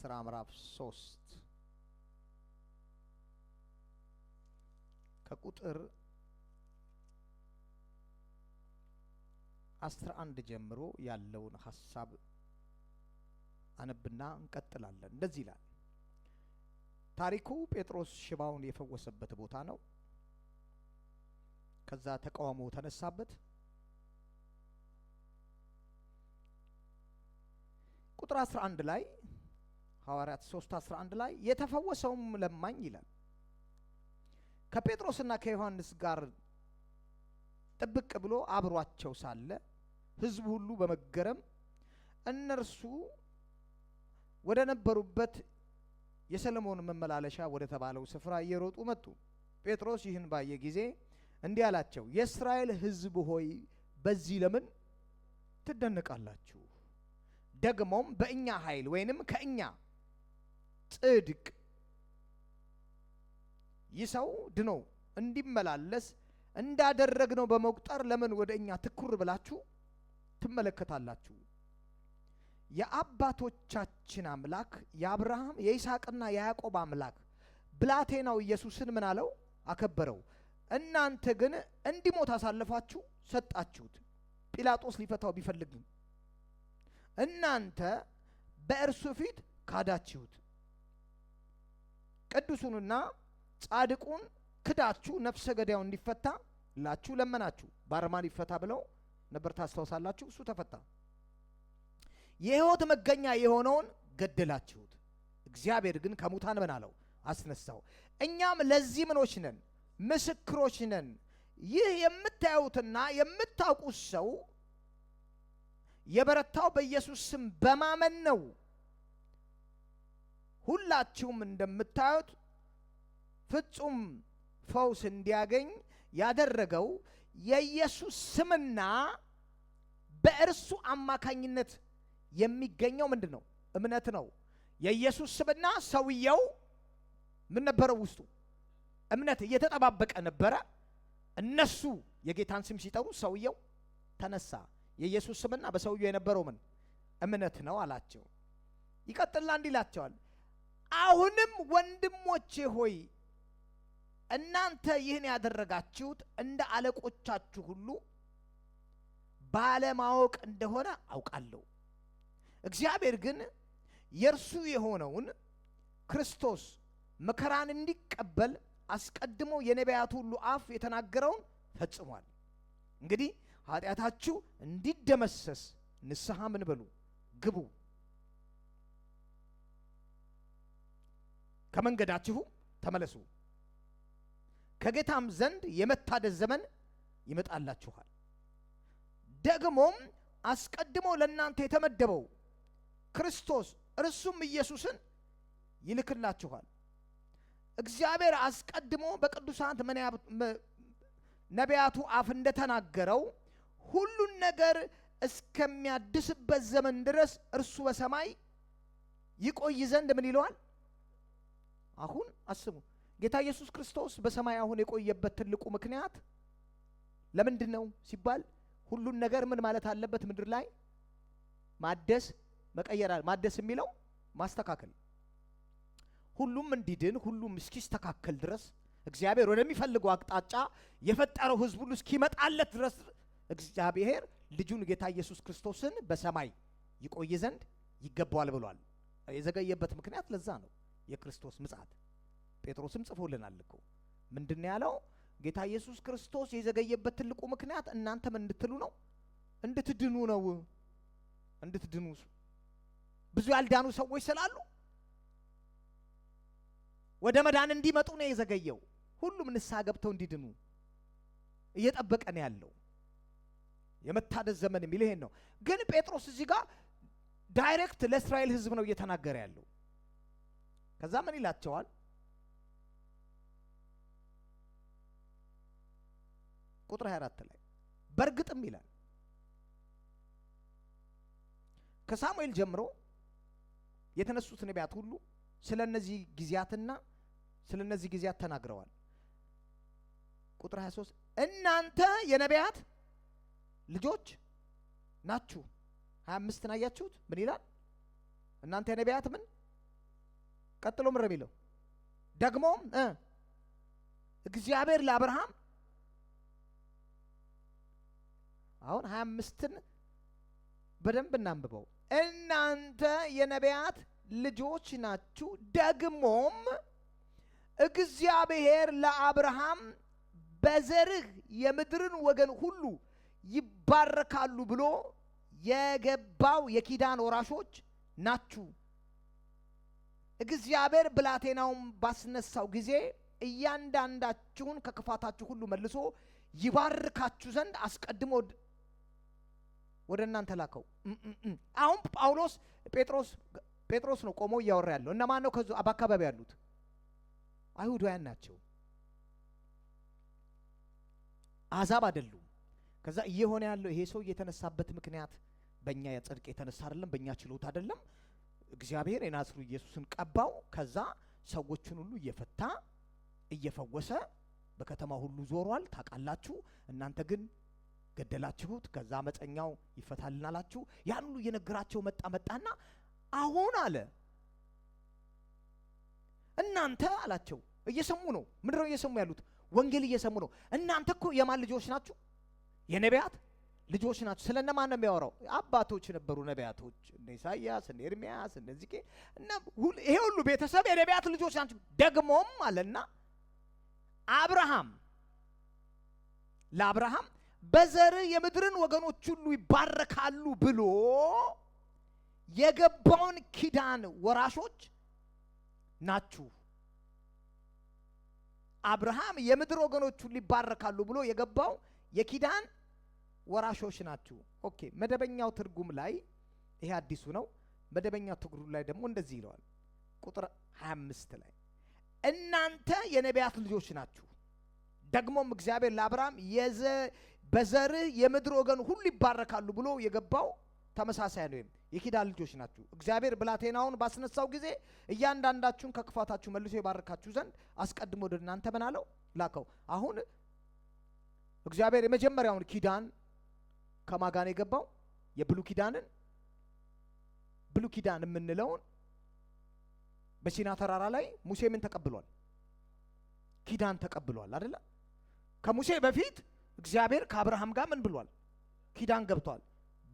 ሥራ ምዕራፍ 3 ከቁጥር 11 ጀምሮ ያለውን ሐሳብ አነብና እንቀጥላለን። እንደዚህ ይላል። ታሪኩ ጴጥሮስ ሽባውን የፈወሰበት ቦታ ነው። ከዛ ተቃውሞ ተነሳበት። ቁጥር 11 ላይ ሐዋርያት 3:11 ላይ የተፈወሰውም ለማኝ ይላል ከጴጥሮስና ከዮሐንስ ጋር ጥብቅ ብሎ አብሯቸው ሳለ ሕዝቡ ሁሉ በመገረም እነርሱ ወደ ነበሩበት የሰለሞን መመላለሻ ወደ ተባለው ስፍራ እየሮጡ መጡ። ጴጥሮስ ይህን ባየ ጊዜ እንዲህ አላቸው፣ የእስራኤል ሕዝብ ሆይ በዚህ ለምን ትደነቃላችሁ? ደግሞም በእኛ ኃይል ወይንም ከእኛ ጽድቅ ይህ ሰው ድኖ እንዲመላለስ እንዳደረግነው በመቁጠር ለምን ወደ እኛ ትኩር ብላችሁ ትመለከታላችሁ? የአባቶቻችን አምላክ የአብርሃም የይስሐቅና የያዕቆብ አምላክ ብላቴናው ኢየሱስን ምን አለው? አከበረው። እናንተ ግን እንዲሞት አሳልፋችሁ ሰጣችሁት። ጲላጦስ ሊፈታው ቢፈልግም እናንተ በእርሱ ፊት ካዳችሁት። ቅዱሱንና ጻድቁን ክዳችሁ ነፍሰ ገዳዩን እንዲፈታ ላችሁ ለመናችሁ። ባርማን ይፈታ ብለው ነበር፣ ታስታውሳላችሁ። እሱ ተፈታ። የሕይወት መገኛ የሆነውን ገደላችሁት። እግዚአብሔር ግን ከሙታን ምን አለው? አስነሳው። እኛም ለዚህ ምኖች ነን? ምስክሮች ነን። ይህ የምታዩትና የምታውቁት ሰው የበረታው በኢየሱስ ስም በማመን ነው። ሁላችሁም እንደምታዩት ፍጹም ፈውስ እንዲያገኝ ያደረገው የኢየሱስ ስምና በእርሱ አማካኝነት የሚገኘው ምንድን ነው? እምነት ነው። የኢየሱስ ስምና ሰውየው ምን ነበረው? ውስጡ እምነት እየተጠባበቀ ነበረ። እነሱ የጌታን ስም ሲጠሩ ሰውየው ተነሳ። የኢየሱስ ስምና በሰውየው የነበረው ምን እምነት ነው አላቸው። ይቀጥልና እንዲህ ይላቸዋል፣ አሁንም ወንድሞቼ ሆይ እናንተ ይህን ያደረጋችሁት እንደ አለቆቻችሁ ሁሉ ባለማወቅ እንደሆነ አውቃለሁ። እግዚአብሔር ግን የእርሱ የሆነውን ክርስቶስ መከራን እንዲቀበል አስቀድሞ የነቢያት ሁሉ አፍ የተናገረውን ፈጽሟል። እንግዲህ ኃጢአታችሁ እንዲደመሰስ ንስሐ ምን በሉ ግቡ፣ ከመንገዳችሁ ተመለሱ፣ ከጌታም ዘንድ የመታደስ ዘመን ይመጣላችኋል። ደግሞም አስቀድሞ ለእናንተ የተመደበው ክርስቶስ እርሱም ኢየሱስን ይልክላችኋል። እግዚአብሔር አስቀድሞ በቅዱሳት ነቢያቱ አፍ እንደተናገረው ሁሉን ነገር እስከሚያድስበት ዘመን ድረስ እርሱ በሰማይ ይቆይ ዘንድ ምን ይለዋል? አሁን አስቡ። ጌታ ኢየሱስ ክርስቶስ በሰማይ አሁን የቆየበት ትልቁ ምክንያት ለምንድን ነው ሲባል ሁሉን ነገር ምን ማለት አለበት? ምድር ላይ ማደስ መቀየር። ማደስ የሚለው ማስተካከል፣ ሁሉም እንዲድን ሁሉም እስኪስተካከል ድረስ እግዚአብሔር ወደሚፈልገው አቅጣጫ የፈጠረው ሕዝብ ሁሉ እስኪመጣለት ድረስ እግዚአብሔር ልጁን ጌታ ኢየሱስ ክርስቶስን በሰማይ ይቆይ ዘንድ ይገባዋል ብሏል። የዘገየበት ምክንያት ለዛ ነው፣ የክርስቶስ ምጽአት። ጴጥሮስም ጽፎልናል እኮ ምንድን ያለው? ጌታ ኢየሱስ ክርስቶስ የዘገየበት ትልቁ ምክንያት እናንተ ምን እንድትሉ ነው? እንድትድኑ ነው። እንድትድኑ ብዙ ያልዳኑ ሰዎች ስላሉ ወደ መዳን እንዲመጡ ነው የዘገየው። ሁሉም ንስሐ ገብተው እንዲድኑ እየጠበቀ ነው ያለው። የመታደስ ዘመን የሚል ይሄን ነው። ግን ጴጥሮስ እዚህ ጋር ዳይሬክት ለእስራኤል ሕዝብ ነው እየተናገረ ያለው። ከዛ ምን ይላቸዋል? ቁጥር 24 ላይ በእርግጥም ይላል ከሳሙኤል ጀምሮ የተነሱት ነቢያት ሁሉ ስለ እነዚህ ጊዜያት ተናግረዋል። ቁጥር 23 እናንተ የነቢያት ልጆች ናችሁ። 25 አያችሁት? ምን ይላል? እናንተ የነቢያት ምን ቀጥሎ ምንድን ነው የሚለው? ደግሞም እግዚአብሔር ለአብርሃም አሁን 25ን በደንብ እናንብበው። እናንተ የነቢያት ልጆች ናችሁ፣ ደግሞም እግዚአብሔር ለአብርሃም በዘርህ የምድርን ወገን ሁሉ ይባረካሉ ብሎ የገባው የኪዳን ወራሾች ናችሁ። እግዚአብሔር ብላቴናውን ባስነሳው ጊዜ እያንዳንዳችሁን ከክፋታችሁ ሁሉ መልሶ ይባርካችሁ ዘንድ አስቀድሞ ወደ እናንተ ላከው። አሁን ጴጥሮስ ነው ቆሞ እያወራ ያለው። እነማን ነው? ከዙ በአካባቢ ያሉት አይሁዳውያን ናቸው፣ አሕዛብ አይደሉም። ከዛ እየሆነ ያለው ይሄ ሰው የተነሳበት ምክንያት በእኛ የጽድቅ የተነሳ አይደለም፣ በእኛ ችሎታ አይደለም። እግዚአብሔር የናዝሩ ኢየሱስን ቀባው። ከዛ ሰዎችን ሁሉ እየፈታ እየፈወሰ በከተማ ሁሉ ዞሯል። ታውቃላችሁ። እናንተ ግን ገደላችሁት። ከዛ አመፀኛው ይፈታልናላችሁ። ያን ሁሉ እየነገራቸው መጣና አሁን አለ እናንተ አላቸው። እየሰሙ ነው። ምንድነው እየሰሙ ያሉት? ወንጌል እየሰሙ ነው። እናንተ እኮ የማን ልጆች ናችሁ? የነቢያት ልጆች ናችሁ። ስለነማን ነው የሚያወራው? አባቶች ነበሩ ነቢያቶች፣ እነ ኢሳይያስ፣ እነ ኤርሚያስ፣ እነ ሕዝቅኤል እና ይሄ ሁሉ ቤተሰብ የነቢያት ልጆች ናችሁ። ደግሞም አለና ለአብርሃም በዘርህ የምድርን ወገኖች ሁሉ ይባረካሉ ብሎ የገባውን ኪዳን ወራሾች ናችሁ። አብርሃም የምድር ወገኖች ሁሉ ይባረካሉ ብሎ የገባው የኪዳን ወራሾች ናችሁ። ኦኬ። መደበኛው ትርጉም ላይ ይሄ አዲሱ ነው። መደበኛው ትርጉም ላይ ደግሞ እንደዚህ ይለዋል። ቁጥር 25 ላይ እናንተ የነቢያት ልጆች ናችሁ፣ ደግሞም እግዚአብሔር ለአብርሃም በዘርህ የምድር ወገን ሁሉ ይባረካሉ ብሎ የገባው ተመሳሳይ ነው። የኪዳን ልጆች ናችሁ። እግዚአብሔር ብላቴናውን ባስነሳው ጊዜ እያንዳንዳችሁን ከክፋታችሁ መልሶ ይባርካችሁ ዘንድ አስቀድሞ ወደ እናንተ ምን አለው? ላከው። አሁን እግዚአብሔር የመጀመሪያውን ኪዳን ከማጋን የገባው የብሉይ ኪዳን የምንለውን በሲና ተራራ ላይ ሙሴ ምን ተቀብሏል? ኪዳን ተቀብሏል አይደለ? ከሙሴ በፊት እግዚአብሔር ከአብርሃም ጋር ምን ብሏል? ኪዳን ገብቷል።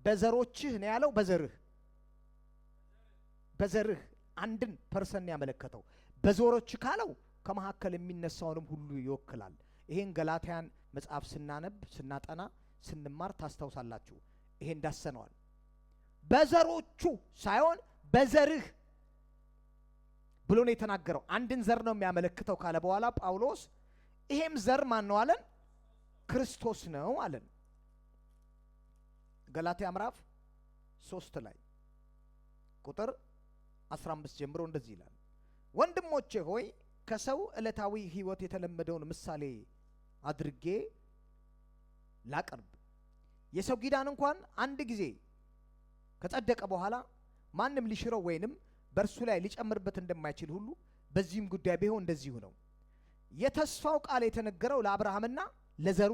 በዘሮችህ ነው ያለው። በዘርህ አንድን ፐርሰን ያመለከተው። በዘሮች ካለው ከመካከል የሚነሳውንም ሁሉ ይወክላል። ይሄን ገላትያን መጽሐፍ ስናጠና ስንማር ታስታውሳላችሁ። ይሄ እንዳሰነዋል። በዘሮቹ ሳይሆን በዘርህ ብሎ ነው የተናገረው። አንድን ዘር ነው የሚያመለክተው ካለ በኋላ ጳውሎስ ይሄም ዘር ማን ነው አለን? ክርስቶስ ነው አለን። ገላትያ ምዕራፍ 3 ላይ ቁጥር 15 ጀምሮ እንደዚህ ይላል። ወንድሞቼ ሆይ ከሰው ዕለታዊ ሕይወት የተለመደውን ምሳሌ አድርጌ ላቀርብ። የሰው ኪዳን እንኳን አንድ ጊዜ ከጸደቀ በኋላ ማንም ሊሽረው ወይንም በእርሱ ላይ ሊጨምርበት እንደማይችል ሁሉ በዚህም ጉዳይ ቢሆን እንደዚሁ ነው። የተስፋው ቃል የተነገረው ለአብርሃምና ለዘሩ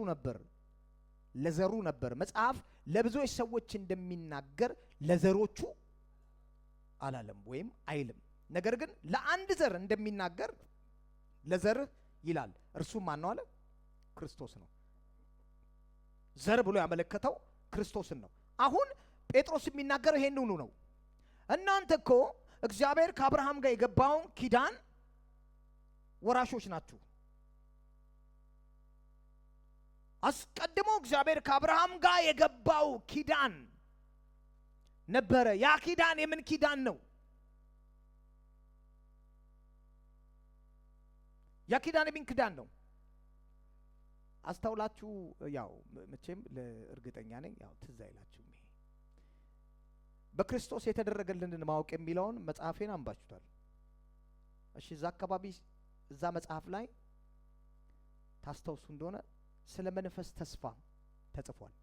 ነበር። መጽሐፍ ለብዙዎች ሰዎች እንደሚናገር ለዘሮቹ አላለም ወይም አይልም። ነገር ግን ለአንድ ዘር እንደሚናገር ለዘርህ ይላል። እርሱም ማን ነው አለ? ክርስቶስ ነው። ዘር ብሎ ያመለከተው ክርስቶስን ነው። አሁን ጴጥሮስ የሚናገረው ይሄንኑ ነው። እናንተ እኮ እግዚአብሔር ከአብርሃም ጋር የገባውን ኪዳን ወራሾች ናችሁ። አስቀድሞ እግዚአብሔር ከአብርሃም ጋር የገባው ኪዳን ነበረ። ያ ኪዳን የምን ኪዳን ነው? ያ ኪዳን የምን ኪዳን ነው? አስተውላችሁ ያው መቼም ለእርግጠኛ ነኝ ያው ትዝ አይላችሁም። ይሄ በክርስቶስ የተደረገልንን ማወቅ የሚለውን መጽሐፌን አንባችሁታል። እሺ፣ እዛ አካባቢ እዛ መጽሐፍ ላይ ታስተውሱ እንደሆነ ስለ መንፈስ ተስፋ ተጽፏል።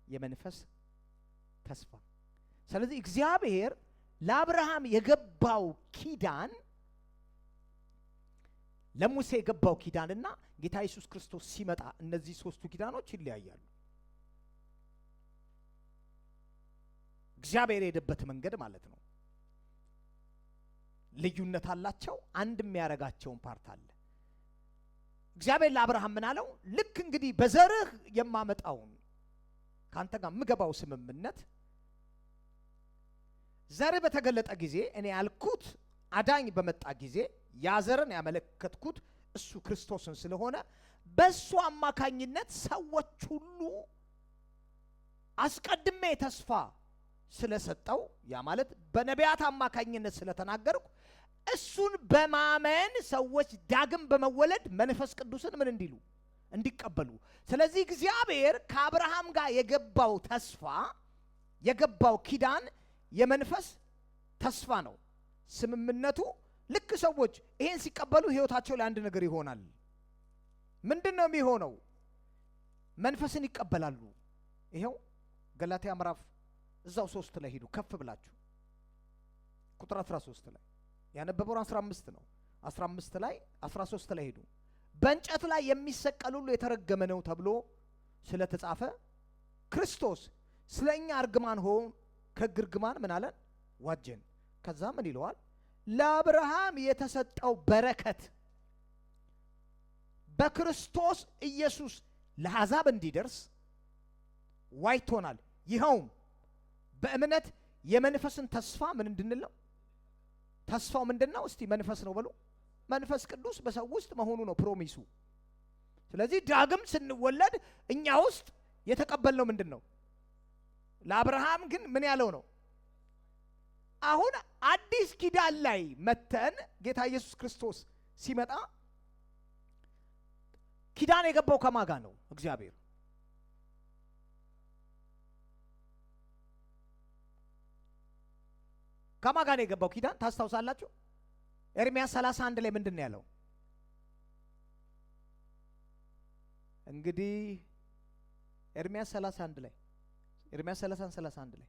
የመንፈስ ተስፋ። ስለዚህ እግዚአብሔር ለአብርሃም የገባው ኪዳን ለሙሴ የገባው ኪዳንና ጌታ ኢየሱስ ክርስቶስ ሲመጣ እነዚህ ሶስቱ ኪዳኖች ይለያያሉ። እግዚአብሔር የሄደበት መንገድ ማለት ነው። ልዩነት አላቸው። አንድ የሚያረጋቸውን ፓርት አለ። እግዚአብሔር ለአብርሃም ምን አለው? ልክ እንግዲህ በዘርህ የማመጣውን ካንተ ጋር ምገባው ስምምነት ዘር በተገለጠ ጊዜ እኔ ያልኩት አዳኝ በመጣ ጊዜ ያዘርን ያመለከትኩት እሱ ክርስቶስን ስለሆነ በሱ አማካኝነት ሰዎች ሁሉ አስቀድሜ ተስፋ ስለሰጠው ያ ማለት በነቢያት አማካኝነት ስለተናገርኩ እሱን በማመን ሰዎች ዳግም በመወለድ መንፈስ ቅዱስን ምን እንዲሉ እንዲቀበሉ። ስለዚህ እግዚአብሔር ከአብርሃም ጋር የገባው ተስፋ የገባው ኪዳን የመንፈስ ተስፋ ነው። ስምምነቱ ልክ ሰዎች ይሄን ሲቀበሉ ህይወታቸው ላይ አንድ ነገር ይሆናል። ምንድነው የሚሆነው? መንፈስን ይቀበላሉ። ይሄው ገላትያ ምዕራፍ እዛው 3 ላይ ሄዱ። ከፍ ብላችሁ ቁጥር 13 ላይ ያነበበው 15 ነው። 15 ላይ 13 ላይ ሄዱ። በእንጨት ላይ የሚሰቀል ሁሉ የተረገመ ነው ተብሎ ስለተጻፈ ክርስቶስ ስለኛ እርግማን ሆኖ ከግርግማን ምን አለን? ዋጀን። ከዛ ምን ይለዋል? ለአብርሃም የተሰጠው በረከት በክርስቶስ ኢየሱስ ለአሕዛብ እንዲደርስ ዋይቶናል። ይኸውም በእምነት የመንፈስን ተስፋ ምን እንድንል ነው? ተስፋው ምንድነው? እስቲ መንፈስ ነው በሉ። መንፈስ ቅዱስ በሰው ውስጥ መሆኑ ነው ፕሮሚሱ። ስለዚህ ዳግም ስንወለድ እኛ ውስጥ የተቀበልነው ምንድነው? ለአብርሃም ግን ምን ያለው ነው? አሁን አዲስ ኪዳን ላይ መተን ጌታ ኢየሱስ ክርስቶስ ሲመጣ ኪዳን የገባው ከማጋ ነው? እግዚአብሔር። ከማጋ ነው የገባው ኪዳን? ታስታውሳላችሁ? ኤርምያስ 31 ላይ ምንድን ነው ያለው? እንግዲህ ኤርምያስ 31 ላይ ኤርምያስ 31 ላይ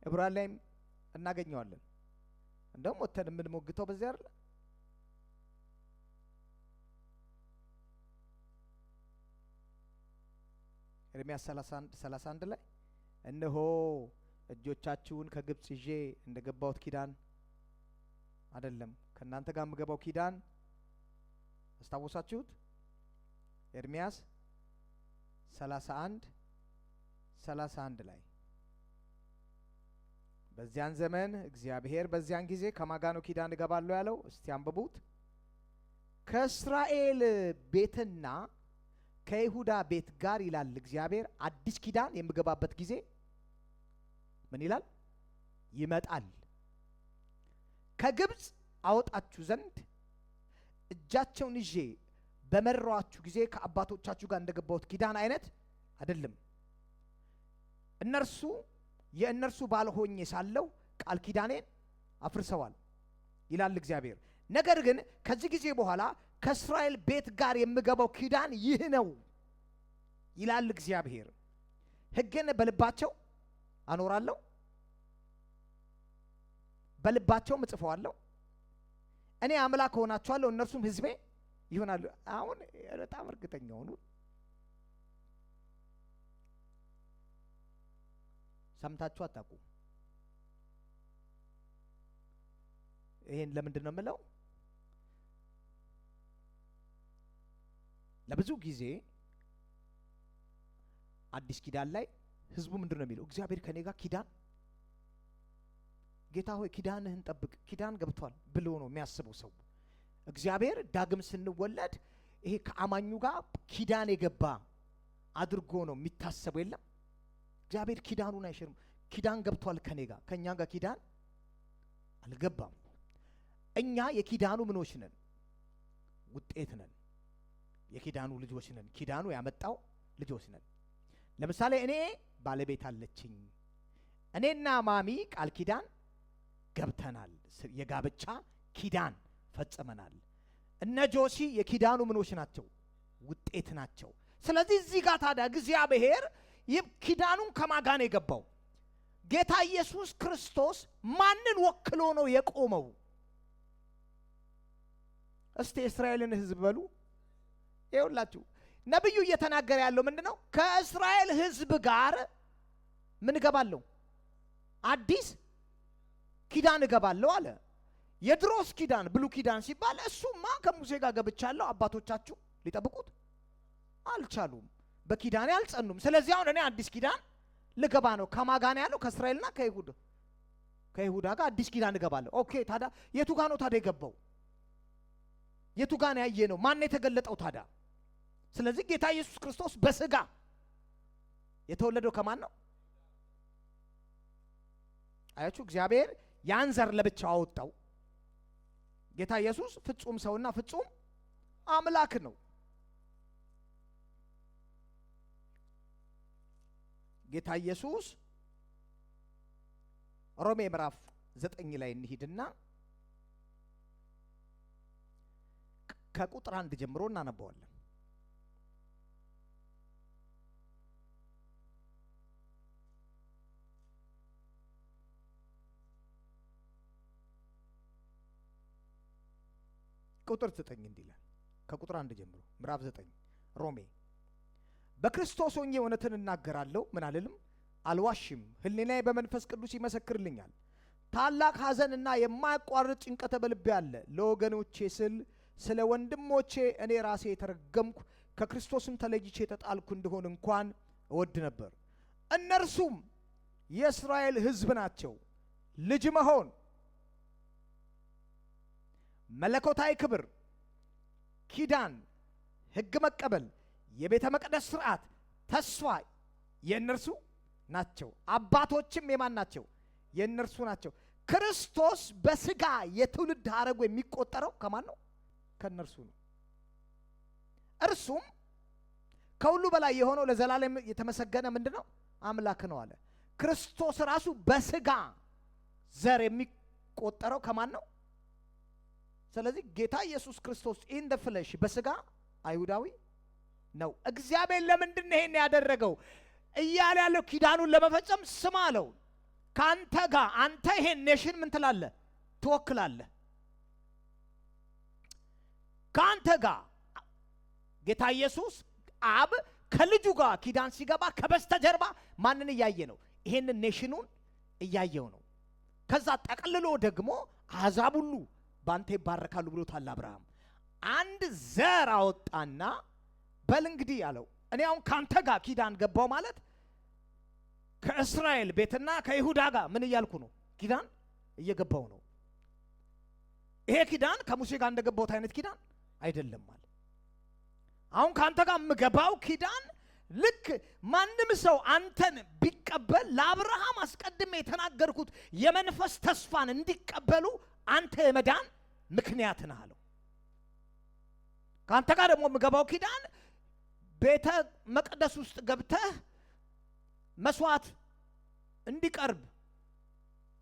ዕብራውያን ላይም እናገኘዋለን። እንደውም ወተን የምንሞግተው በዚያ አይደል? ኤርምያስ 31 ላይ እነሆ እጆቻችሁን ከግብጽ ይዤ እንደገባሁት ኪዳን አይደለም ከእናንተ ጋር የምገባው ኪዳን አስታወሳችሁት? ኤርምያስ 31 ላይ በዚያን ዘመን እግዚአብሔር በዚያን ጊዜ ከማጋ ነው ኪዳን እገባለሁ ያለው? እስቲ አንብቡት። ከእስራኤል ቤትና ከይሁዳ ቤት ጋር ይላል እግዚአብሔር አዲስ ኪዳን የምገባበት ጊዜ ምን ይላል? ይመጣል። ከግብጽ አወጣችሁ ዘንድ እጃቸውን ይዤ በመራኋችሁ ጊዜ ከአባቶቻችሁ ጋር እንደገባሁት ኪዳን አይነት አይደለም። እነርሱ የእነርሱ ባልሆኜ ሳለሁ ቃል ኪዳኔን አፍርሰዋል ይላል እግዚአብሔር። ነገር ግን ከዚህ ጊዜ በኋላ ከእስራኤል ቤት ጋር የምገባው ኪዳን ይህ ነው ይላል እግዚአብሔር። ሕግን በልባቸው አኖራለሁ፣ በልባቸውም እጽፈዋለሁ። እኔ አምላክ ሆናቸዋለሁ፣ እነርሱም ሕዝቤ ይሆናሉ። አሁን በጣም እርግጠኛ ሆኑ። ሰምታችሁ አታውቁ? ይሄን ለምንድን ነው የምለው? ለብዙ ጊዜ አዲስ ኪዳን ላይ ህዝቡ ምንድን ነው የሚለው? እግዚአብሔር ከኔ ጋር ኪዳን፣ ጌታ ሆይ ኪዳንህን ጠብቅ፣ ኪዳን ገብቷል ብሎ ነው የሚያስበው ሰው። እግዚአብሔር ዳግም ስንወለድ ይሄ ከአማኙ ጋር ኪዳን የገባ አድርጎ ነው የሚታሰበው። የለም እግዚአብሔር ኪዳኑን አይሽርም። ኪዳን ገብቷል ከኔ ጋር። ከኛ ጋር ኪዳን አልገባም። እኛ የኪዳኑ ምኖች ነን? ውጤት ነን። የኪዳኑ ልጆች ነን። ኪዳኑ ያመጣው ልጆች ነን። ለምሳሌ እኔ ባለቤት አለችኝ። እኔና ማሚ ቃል ኪዳን ገብተናል። የጋብቻ ኪዳን ፈጽመናል። እነ ጆሲ የኪዳኑ ምኖች ናቸው? ውጤት ናቸው። ስለዚህ እዚህ ጋር ታዲያ እግዚአብሔር ኪዳኑን ከማጋን የገባው ጌታ ኢየሱስ ክርስቶስ ማንን ወክሎ ነው የቆመው? እስቲ እስራኤልን ህዝብ በሉ። ይኸውላችሁ ነብዩ እየተናገረ ያለው ምንድነው? ከእስራኤል ህዝብ ጋር ምን ገባለሁ? አዲስ ኪዳን እገባለሁ አለ። የድሮስ ኪዳን ብሉ ኪዳን ሲባል እሱማ ከሙሴ ጋር ገብቻለሁ አባቶቻችሁ ሊጠብቁት አልቻሉም፣ በኪዳኔ አልጸኑም። ስለዚህ አሁን እኔ አዲስ ኪዳን ልገባ ነው። ከማጋን ያለው ከእስራኤልና ከይሁዳ ጋር አዲስ ኪዳን እገባለሁ። ኦኬ ታዲያ የቱ ጋር ነው ታዲያ የገባው? የቱ ጋር ነው ያየ ነው? ማን የተገለጠው ታዲያ? ስለዚህ ጌታ ኢየሱስ ክርስቶስ በስጋ የተወለደው ከማን ነው? አያችሁ፣ እግዚአብሔር ያን ዘር ለብቻው አወጣው። ጌታ ኢየሱስ ፍጹም ሰውና ፍጹም አምላክ ነው። ጌታ ኢየሱስ ሮሜ ምዕራፍ 9 ላይ እንሂድና ከቁጥር 1 ጀምሮ እናነባዋለን። ቁጥር 9 እንዲህ ይላል። ከቁጥር 1 ጀምሮ ምዕራፍ 9 ሮሜ በክርስቶስ ሆኜ እውነትን እናገራለሁ፣ ምን አልልም፣ አልዋሽም። ሕሊናዬ በመንፈስ ቅዱስ ይመሰክርልኛል። ታላቅ ሐዘንና የማያቋርጥ ጭንቀት በልቤ አለ። ለወገኖቼ ስል ስለ ወንድሞቼ እኔ ራሴ የተረገምኩ ከክርስቶስም ተለይቼ የተጣልኩ እንደሆን እንኳን እወድ ነበር። እነርሱም የእስራኤል ሕዝብ ናቸው። ልጅ መሆን፣ መለኮታዊ ክብር፣ ኪዳን፣ ሕግ መቀበል፣ የቤተ መቅደስ ሥርዓት፣ ተስፋ የእነርሱ ናቸው። አባቶችም የማን ናቸው? የእነርሱ ናቸው። ክርስቶስ በስጋ የትውልድ ሐረጉ የሚቆጠረው ከማን ነው? ከእነርሱ ነው። እርሱም ከሁሉ በላይ የሆነው ለዘላለም የተመሰገነ ምንድን ነው? አምላክ ነው አለ። ክርስቶስ ራሱ በስጋ ዘር የሚቆጠረው ከማን ነው? ስለዚህ ጌታ ኢየሱስ ክርስቶስ ኢን ደ ፍለሽ በስጋ አይሁዳዊ ነው። እግዚአብሔር ለምንድን ነው ይሄን ያደረገው እያለ ያለው? ኪዳኑን ለመፈጸም ስም አለው። ካንተ ጋር አንተ ይሄን ኔሽን ምን ትላለህ? ትወክላለህ። ካንተ ጋር ጌታ ኢየሱስ አብ ከልጁ ጋር ኪዳን ሲገባ ከበስተጀርባ ማንን እያየ ነው? ይሄንን ኔሽኑን እያየው ነው። ከዛ ጠቅልሎ ደግሞ አሕዛብ ሁሉ ባንተ ይባረካሉ ብሎታል አብርሃም። አንድ ዘር አወጣና በል እንግዲህ ያለው እኔ አሁን ካንተ ጋር ኪዳን ገባው ማለት ከእስራኤል ቤትና ከይሁዳ ጋር ምን እያልኩ ነው? ኪዳን እየገባው ነው። ይሄ ኪዳን ከሙሴ ጋር እንደገባውት አይነት ኪዳን አይደለም ማለት። አሁን ካንተ ጋር የምገባው ኪዳን ልክ ማንም ሰው አንተን ቢቀበል ለአብርሃም አስቀድሜ የተናገርኩት የመንፈስ ተስፋን እንዲቀበሉ አንተ የመዳን ምክንያት ነህ አለው። ካንተ ጋር ደግሞ የምገባው ኪዳን ቤተ መቅደስ ውስጥ ገብተህ መስዋዕት እንዲቀርብ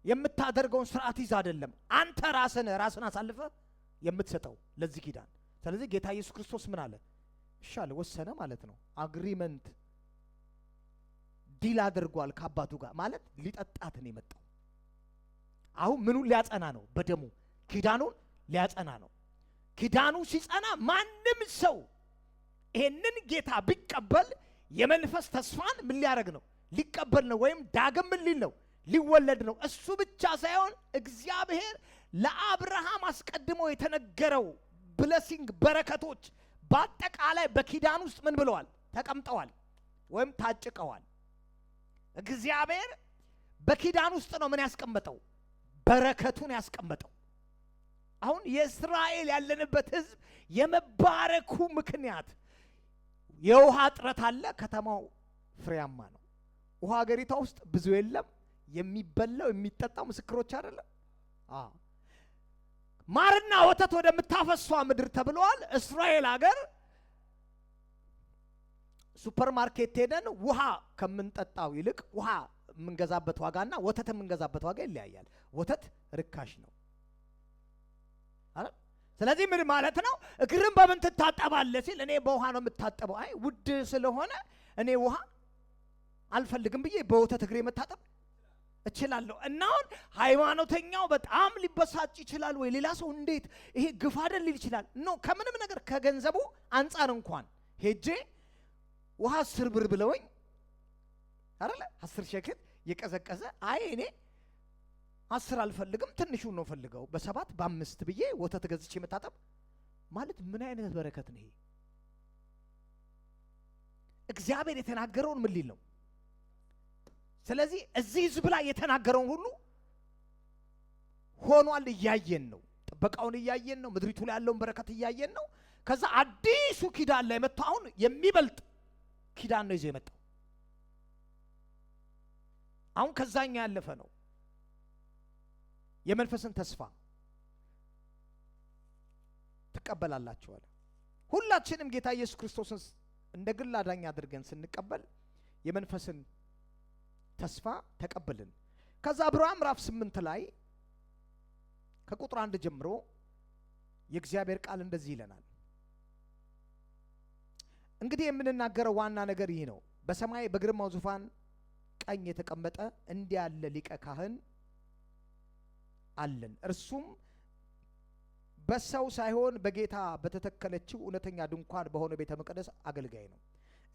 የምታደርገውን ስርዓት ይዛ አይደለም። አንተ ራስን አሳልፈህ የምትሰጠው ለዚህ ኪዳን። ስለዚህ ጌታ ኢየሱስ ክርስቶስ ምን አለ? እሻለ ወሰነ ማለት ነው። አግሪመንት ዲል አድርጓል ከአባቱ ጋር ማለት ሊጠጣት ነው የመጣው። አሁን ምኑን ሊያጸና ነው? በደሙ ኪዳኑን ሊያጸና ነው። ኪዳኑ ሲጸና ማንም ሰው ይሄንን ጌታ ቢቀበል የመንፈስ ተስፋን ምን ሊያደርግ ነው? ሊቀበል ነው። ወይም ዳግም ምን ሊል ነው? ሊወለድ ነው። እሱ ብቻ ሳይሆን እግዚአብሔር ለአብርሃም አስቀድሞ የተነገረው ብለሲንግ በረከቶች በአጠቃላይ በኪዳን ውስጥ ምን ብለዋል? ተቀምጠዋል ወይም ታጭቀዋል። እግዚአብሔር በኪዳን ውስጥ ነው ምን ያስቀመጠው? በረከቱን ያስቀመጠው። አሁን የእስራኤል ያለንበት ሕዝብ የመባረኩ ምክንያት የውሃ እጥረት አለ። ከተማው ፍሬያማ ነው። ውሃ ሀገሪቷ ውስጥ ብዙ የለም። የሚበላው የሚጠጣው ምስክሮች አይደለም። ማርና ወተት ወደምታፈሷ ምድር ተብለዋል። እስራኤል ሀገር ሱፐርማርኬት ሄደን ውሃ ከምንጠጣው ይልቅ ውሃ የምንገዛበት ዋጋና ወተት የምንገዛበት ዋጋ ይለያያል። ወተት ርካሽ ነው አይደል? ስለዚህ ምን ማለት ነው? እግርን በምን ትታጠባለህ ሲል እኔ በውሃ ነው የምታጠበው። አይ ውድ ስለሆነ እኔ ውሃ አልፈልግም ብዬ በወተት እግሬ መታጠብ እችላለሁ። እና አሁን ሃይማኖተኛው በጣም ሊበሳጭ ይችላል። ወይ ሌላ ሰው እንዴት ይሄ ግፍ አይደል ሊል ይችላል። ኖ ከምንም ነገር ከገንዘቡ አንጻር እንኳን ሄጄ ውሃ 10 ብር ብለውኝ አይደለ 10 ሸክል የቀዘቀዘ አይ እኔ 10 አልፈልግም ትንሹን ነው ፈልገው በ7 በ5 ብዬ ወተት ገዝቼ መታጠብ ማለት ምን አይነት በረከት ነው ይሄ? እግዚአብሔር የተናገረውን ምን ሊል ነው? ስለዚህ እዚህ ህዝብ ላይ የተናገረውን ሁሉ ሆኗል፣ እያየን ነው። ጥበቃውን እያየን ነው። ምድሪቱ ላይ ያለውን በረከት እያየን ነው። ከዛ አዲሱ ኪዳን ላይ መጥቶ አሁን የሚበልጥ ኪዳን ነው ይዞ የመጣው። አሁን ከዛኛ ያለፈ ነው። የመንፈስን ተስፋ ትቀበላላችሁ አለ። ሁላችንም ጌታ ኢየሱስ ክርስቶስን እንደ ግል አዳኝ አድርገን ስንቀበል የመንፈስን ተስፋ ተቀበልን። ከዛ ዕብራውያን ምዕራፍ 8 ላይ ከቁጥር 1 ጀምሮ የእግዚአብሔር ቃል እንደዚህ ይለናል። እንግዲህ የምንናገረው ዋና ነገር ይህ ነው። በሰማይ በግርማው ዙፋን ቀኝ የተቀመጠ እንዲህ ያለ ሊቀ ካህን አለን። እርሱም በሰው ሳይሆን በጌታ በተተከለችው እውነተኛ ድንኳን በሆነ ቤተ መቅደስ አገልጋይ ነው።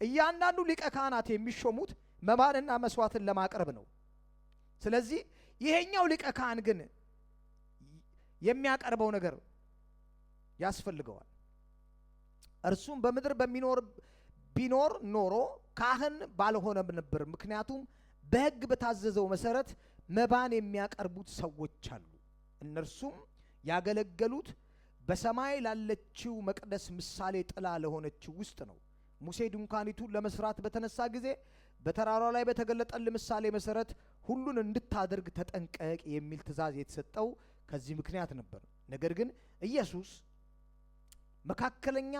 እያንዳንዱ ሊቀ ካህናት የሚሾሙት መባንና መስዋዕትን ለማቅረብ ነው። ስለዚህ ይሄኛው ሊቀ ካህን ግን የሚያቀርበው ነገር ያስፈልገዋል። እርሱም በምድር ቢኖር ኖሮ ካህን ባልሆነም ነበር። ምክንያቱም በሕግ በታዘዘው መሰረት መባን የሚያቀርቡት ሰዎች አሉ። እነርሱም ያገለገሉት በሰማይ ላለችው መቅደስ ምሳሌ ጥላ ለሆነችው ውስጥ ነው። ሙሴ ድንኳኒቱን ለመስራት በተነሳ ጊዜ በተራራው ላይ በተገለጠል ምሳሌ መሰረት ሁሉን እንድታደርግ ተጠንቀቅ የሚል ትእዛዝ የተሰጠው ከዚህ ምክንያት ነበር። ነገር ግን ኢየሱስ መካከለኛ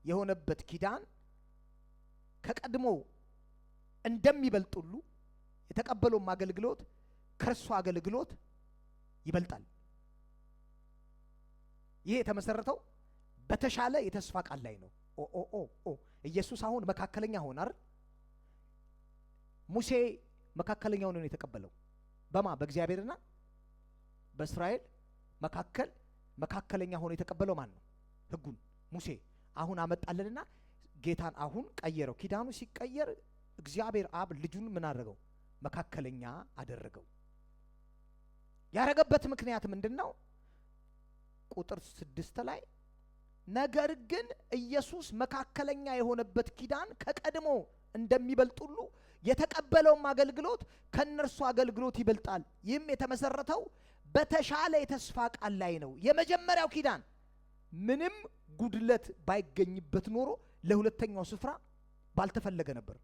የሆነበት ኪዳን ከቀድሞ እንደሚበልጥ ሁሉ የተቀበለውም አገልግሎት ከእርሱ አገልግሎት ይበልጣል። ይሄ የተመሰረተው በተሻለ የተስፋ ቃል ላይ ነው። ኢየሱስ አሁን መካከለኛ ሆነ አይደል? ሙሴ መካከለኛ ሆኖ ነው የተቀበለው። በማ በእግዚአብሔርና በእስራኤል መካከል መካከለኛ ሆኖ የተቀበለው ማን ነው? ሕጉን ሙሴ አሁን አመጣልንና ጌታን አሁን ቀየረው። ኪዳኑ ሲቀየር እግዚአብሔር አብ ልጁን ምን አደረገው? መካከለኛ አደረገው። ያረገበት ምክንያት ምንድነው? ቁጥር 6 ላይ ነገር ግን ኢየሱስ መካከለኛ የሆነበት ኪዳን ከቀድሞ እንደሚበልጥ ሁሉ የተቀበለውም አገልግሎት ከነርሱ አገልግሎት ይበልጣል። ይህም የተመሰረተው በተሻለ የተስፋ ቃል ላይ ነው። የመጀመሪያው ኪዳን ምንም ጉድለት ባይገኝበት ኖሮ ለሁለተኛው ስፍራ ባልተፈለገ ነበር።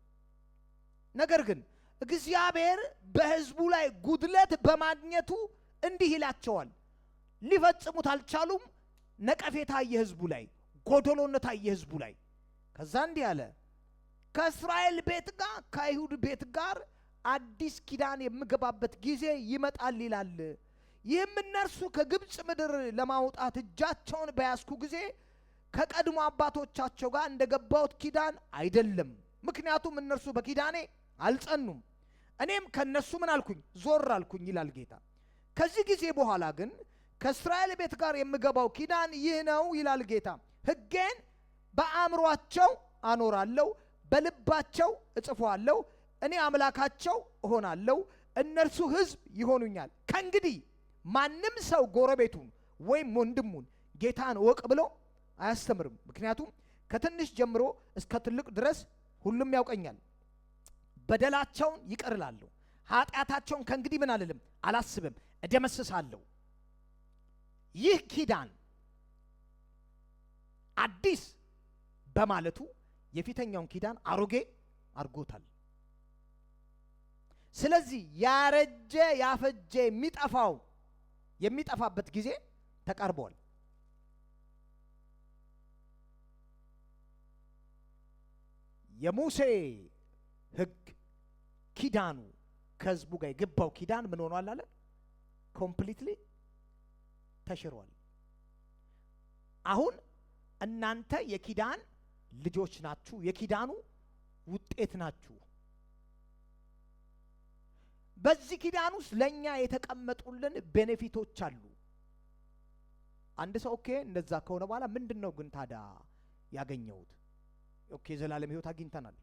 ነገር ግን እግዚአብሔር በሕዝቡ ላይ ጉድለት በማግኘቱ እንዲህ ይላቸዋል። ሊፈጽሙት አልቻሉም። ነቀፌታ የሕዝቡ ላይ፣ ጎደሎነት የሕዝቡ ላይ። ከዛ እንዲህ አለ፣ ከእስራኤል ቤት ጋር ከአይሁድ ቤት ጋር አዲስ ኪዳን የምገባበት ጊዜ ይመጣል ይላል። ይህም እነርሱ ከግብፅ ምድር ለማውጣት እጃቸውን በያዝኩ ጊዜ ከቀድሞ አባቶቻቸው ጋር እንደገባሁት ኪዳን አይደለም። ምክንያቱም እነርሱ በኪዳኔ አልጸኑም፣ እኔም ከነሱ ምን አልኩኝ? ዞር አልኩኝ ይላል ጌታ። ከዚህ ጊዜ በኋላ ግን ከእስራኤል ቤት ጋር የምገባው ኪዳን ይህ ነው ይላል ጌታ። ሕጌን በአእምሯቸው አኖራለሁ፣ በልባቸው እጽፈዋለሁ። እኔ አምላካቸው እሆናለሁ፣ እነርሱ ሕዝብ ይሆኑኛል። ከእንግዲህ ማንም ሰው ጎረቤቱን ወይም ወንድሙን ጌታን እወቅ ብሎ አያስተምርም። ምክንያቱም ከትንሽ ጀምሮ እስከ ትልቅ ድረስ ሁሉም ያውቀኛል። በደላቸውን ይቅር እላለሁ፣ ኃጢአታቸውን ከእንግዲህ ምን አልልም አላስብም፣ እደመስሳለሁ። ይህ ኪዳን አዲስ በማለቱ የፊተኛውን ኪዳን አሮጌ አድርጎታል። ስለዚህ ያረጀ ያፈጀ የሚጠፋበት ጊዜ ተቃርቧል። የሙሴ ሕግ ኪዳኑ ከሕዝቡ ጋር የገባው ኪዳን ምን ሆኗል አለ? ኮምፕሊትሊ ተሽሯል። አሁን እናንተ የኪዳን ልጆች ናችሁ፣ የኪዳኑ ውጤት ናችሁ። በዚህ ኪዳን ውስጥ ለኛ የተቀመጡልን ቤኔፊቶች አሉ። አንድ ሰው ኦኬ እንደዛ ከሆነ በኋላ ምንድነው ግን ታዲያ ያገኘሁት? ኦኬ ዘላለም ሕይወት አግኝተናል፣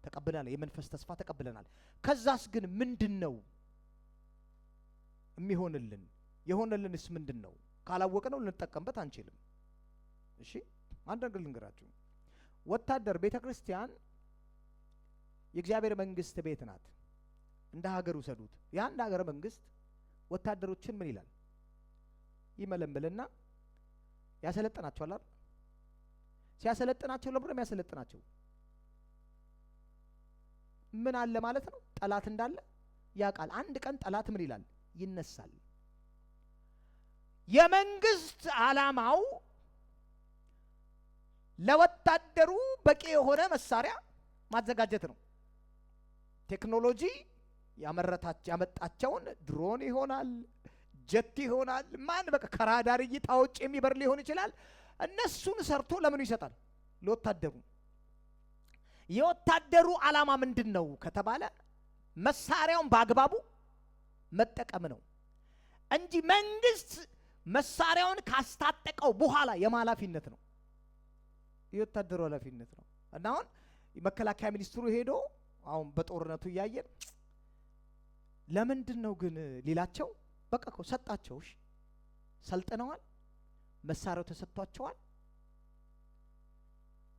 ተቀብለናል፣ የመንፈስ ተስፋ ተቀብለናል። ከዛስ ግን ምንድነው? የሚሆንልን? የሆነልንስ ምንድነው? ካላወቅነው ልንጠቀምበት አንችልም። እሺ አንድ ነገር ልንገራችሁ። ወታደር ቤተክርስቲያን የእግዚአብሔር መንግስት ቤት ናት። እንደ ሀገር ውሰዱት። የአንድ ሀገር መንግስት ወታደሮችን ምን ይላል? ይመለምልና ያሰለጥናቸዋል አይደል? ሲያሰለጥናቸው ለምን ነው የሚያሰለጥናቸው? ምን አለ ማለት ነው? ጠላት እንዳለ ያውቃል። አንድ ቀን ጠላት ምን ይላል? ይነሳል። የመንግስት ዓላማው ለወታደሩ በቂ የሆነ መሳሪያ ማዘጋጀት ነው። ቴክኖሎጂ ያመጣቸውን ድሮን ይሆናል፣ ጀት ይሆናል፣ ማን በቃ ከራዳር እይታ ውጭ የሚበር ሊሆን ይችላል። እነሱን ሰርቶ ለምኑ ይሰጣል? ለወታደሩ። የወታደሩ ዓላማ ምንድነው ከተባለ መሳሪያውን በአግባቡ መጠቀም ነው እንጂ መንግስት መሳሪያውን ካስታጠቀው በኋላ የማላፊነት ነው፣ የወታደሩ ኃላፊነት ነው። እና አሁን መከላከያ ሚኒስትሩ ሄዶ አሁን በጦርነቱ እያየን ለምንድን ነው ግን ሊላቸው በቃ እኮ ሰጣቸው። እሺ ሰልጥነዋል፣ መሳሪያው ተሰጥቷቸዋል።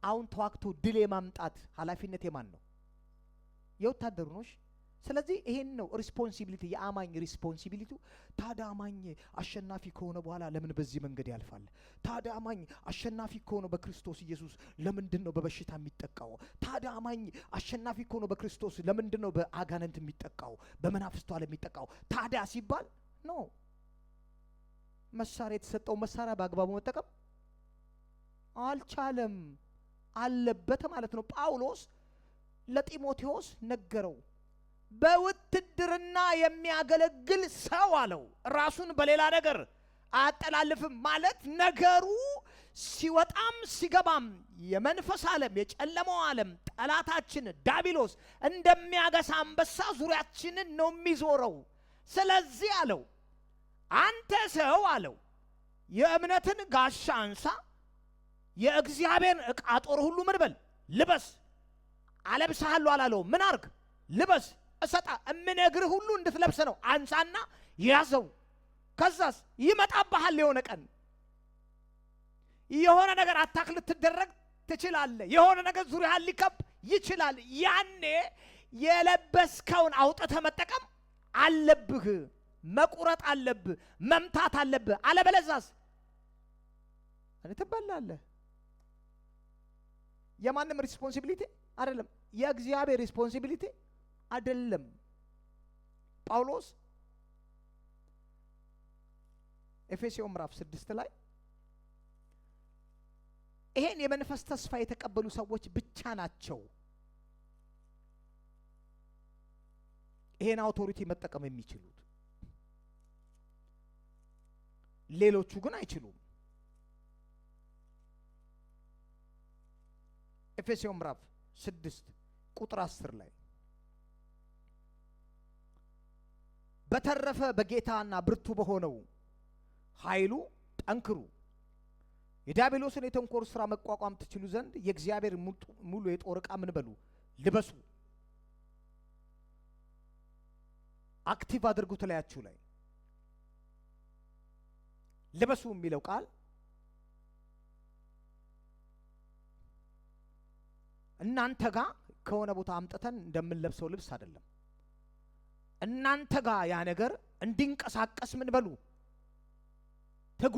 አሁን ተዋክቶ ድል የማምጣት ኃላፊነት የማን ነው? የወታደሩ ነው። እሺ ስለዚህ ይሄን ነው ሪስፖንሲቢሊቲ፣ የአማኝ ሪስፖንሲቢሊቲ። ታዲያ አማኝ አሸናፊ ከሆነ በኋላ ለምን በዚህ መንገድ ያልፋል? ታዲያ አማኝ አሸናፊ ከሆነ በክርስቶስ ኢየሱስ ለምንድን ነው በበሽታ የሚጠቃው? ታዲያ አማኝ አሸናፊ ከሆነ በክርስቶስ ለምንድን ነው በአጋንንት የሚጠቃው? በመናፍስቱ ዓለም የሚጠቃው? ታዲያ ሲባል ነው መሳሪያ የተሰጠው መሳሪያ በአግባቡ መጠቀም አልቻለም፣ አለበት ማለት ነው። ጳውሎስ ለጢሞቴዎስ ነገረው። በውትድርና የሚያገለግል ሰው አለው ራሱን በሌላ ነገር አያጠላልፍም ማለት ነገሩ ሲወጣም ሲገባም የመንፈስ ዓለም የጨለማው ዓለም ጠላታችን ዲያብሎስ እንደሚያገሳ አንበሳ ዙሪያችንን ነው የሚዞረው። ስለዚህ አለው አንተ ሰው አለው የእምነትን ጋሻ አንሳ፣ የእግዚአብሔር ዕቃ ጦር ሁሉ ምን በል ልበስ። አለብስሃለሁ አላለው። ምን አርግ? ልበስ። እሰጣ እምነግርህ ሁሉ እንድትለብስ ነው። አንሳና ያዘው። ከዛስ ይመጣብሃል። የሆነ ቀን የሆነ ነገር አታክ ልትደረግ ትችላለህ። የሆነ ነገር ዙሪያህን ሊከብ ይችላል። ያኔ የለበስከውን አውጥተህ መጠቀም አለብህ፣ መቁረጥ አለብህ፣ መምታት አለብህ። አለበለዛስ ትበላለህ። የማንም ሪስፖንሲቢሊቲ አይደለም፣ የእግዚአብሔር ሪስፖንሲቢሊቲ አይደለም። ጳውሎስ ኤፌሶን ምዕራፍ 6 ላይ ይሄን የመንፈስ ተስፋ የተቀበሉ ሰዎች ብቻ ናቸው ይሄን አውቶሪቲ መጠቀም የሚችሉት፣ ሌሎቹ ግን አይችሉም። ኤፌሶን ምዕራፍ 6 ቁጥር 10 ላይ በተረፈ በጌታና ብርቱ በሆነው ኃይሉ ጠንክሩ፣ የዲያብሎስን የተንኮል ሥራ መቋቋም ትችሉ ዘንድ የእግዚአብሔር ሙሉ የጦር ዕቃ ምን በሉ ልበሱ። አክቲቭ አድርጉት ላያችሁ ላይ ልበሱ የሚለው ቃል እናንተ ጋር ከሆነ ቦታ አምጥተን እንደምንለብሰው ልብስ አይደለም። እናንተ ጋር ያ ነገር እንዲንቀሳቀስ ምን በሉ ትጉ።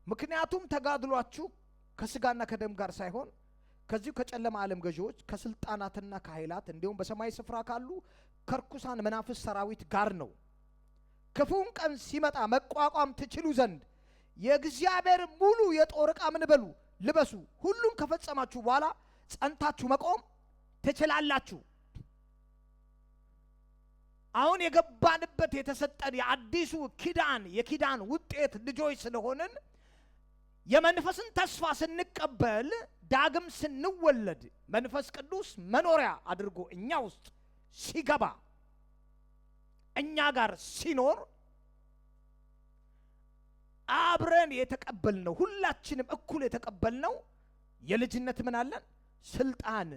ምክንያቱም ተጋድሏችሁ ከስጋና ከደም ጋር ሳይሆን ከዚሁ ከጨለማ ዓለም ገዢዎች ከስልጣናትና ከኃይላት እንዲሁም በሰማይ ስፍራ ካሉ ከርኩሳን መናፍስት ሰራዊት ጋር ነው። ክፉን ቀን ሲመጣ መቋቋም ትችሉ ዘንድ የእግዚአብሔር ሙሉ የጦር ዕቃ ምን በሉ ልበሱ። ሁሉን ከፈጸማችሁ በኋላ ጸንታችሁ መቆም ትችላላችሁ። አሁን የገባንበት የተሰጠን የአዲሱ ኪዳን የኪዳን ውጤት ልጆች ስለሆንን የመንፈስን ተስፋ ስንቀበል ዳግም ስንወለድ መንፈስ ቅዱስ መኖሪያ አድርጎ እኛ ውስጥ ሲገባ እኛ ጋር ሲኖር አብረን የተቀበልነው ሁላችንም እኩል የተቀበልነው የልጅነት ምን አለን? ስልጣን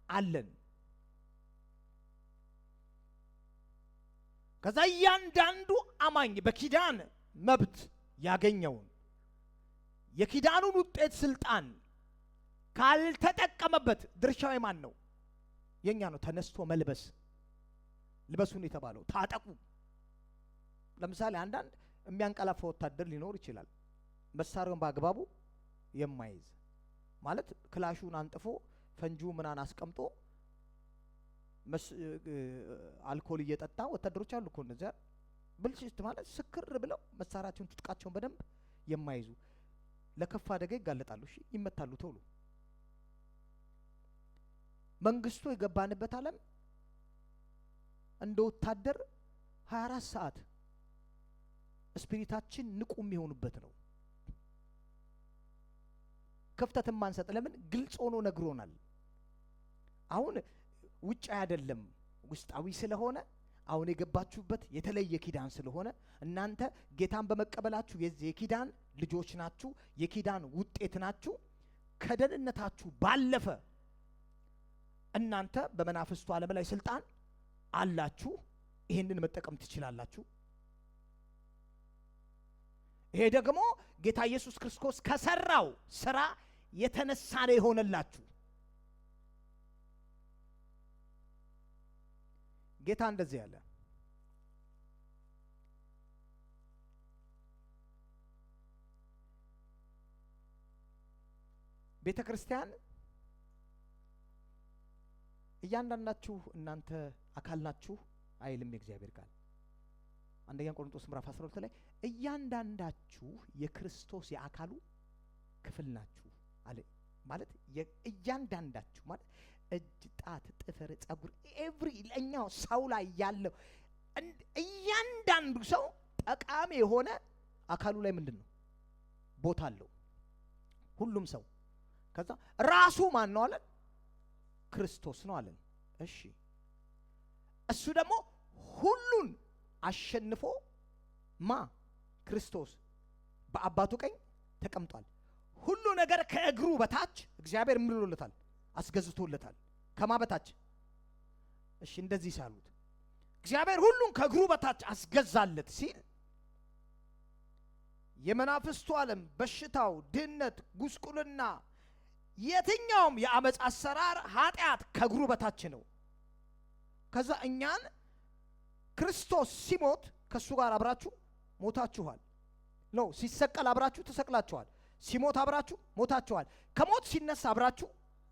አለን። ከዛ እያንዳንዱ አማኝ በኪዳን መብት ያገኘውን የኪዳኑን ውጤት ስልጣን ካልተጠቀመበት ድርሻው የማን ነው? የኛ ነው። ተነስቶ መልበስ፣ ልበሱን የተባለው ታጠቁ። ለምሳሌ አንዳንድ የሚያንቀላፋ ወታደር ሊኖር ይችላል። መሳሪያውን በአግባቡ የማይዝ ማለት ክላሹን አንጥፎ ፈንጁ ምናን አስቀምጦ አልኮል እየጠጣ ወታደሮች አሉ እኮ እንደዚያ ብልሽት ማለት ስክር ብለው መሳሪያቸውን ትጥቃቸውን በደንብ የማይዙ ለከፋ አደጋ ይጋለጣሉ። እሺ ይመታሉ ተውሉ። መንግስቱ የገባንበት ዓለም እንደ ወታደር 24 ሰዓት ስፒሪታችን ንቁ የሚሆኑበት ነው። ክፍተትን ማንሰጥ ለምን? ግልጽ ሆኖ ነግሮናል። አሁን ውጭ አይደለም ውስጣዊ ስለሆነ አሁን የገባችሁበት የተለየ ኪዳን ስለሆነ እናንተ ጌታን በመቀበላችሁ የዚህ የኪዳን ልጆች ናችሁ፣ የኪዳን ውጤት ናችሁ። ከደህንነታችሁ ባለፈ እናንተ በመናፍስቱ ዓለም ላይ ስልጣን አላችሁ። ይሄንን መጠቀም ትችላላችሁ። ይሄ ደግሞ ጌታ ኢየሱስ ክርስቶስ ከሰራው ስራ የተነሳ ነው የሆነላችሁ። ጌታ እንደዚህ ያለ ቤተ ክርስቲያን እያንዳንዳችሁ እናንተ አካል ናችሁ አይልም የእግዚአብሔር ቃል። አንደኛ ቆሮንቶስ ምዕራፍ 12 ላይ እያንዳንዳችሁ የክርስቶስ የአካሉ ክፍል ናችሁ አለ። ማለት እያንዳንዳችሁ ማለት እጅ፣ ጣት፣ ጥፍር፣ ጸጉር ኤቭሪ ለኛው ሰው ላይ ያለው እያንዳንዱ ሰው ጠቃሚ የሆነ አካሉ ላይ ምንድነው ቦታ አለው ሁሉም ሰው። ከዛ ራሱ ማን ነው አለን? ክርስቶስ ነው አለን። እሺ እሱ ደግሞ ሁሉን አሸንፎ ክርስቶስ በአባቱ ቀኝ ተቀምጧል። ሁሉ ነገር ከእግሩ በታች እግዚአብሔር ምን ብሎለታል? አስገዝቶለታል። ከማ በታች? እሺ እንደዚህ ሳሉት እግዚአብሔር ሁሉን ከእግሩ በታች አስገዛለት ሲል የመናፍስቱ ዓለም በሽታው፣ ድህነት፣ ጉስቁልና፣ የትኛውም የአመጽ አሰራር፣ ኃጢአት ከእግሩ በታች ነው። ከዛ እኛን ክርስቶስ ሲሞት ከሱ ጋር አብራችሁ ሞታችኋል ነው። ሲሰቀል አብራችሁ ተሰቅላችኋል። ሲሞት አብራችሁ ሞታችኋል። ከሞት ሲነሳ አብራችሁ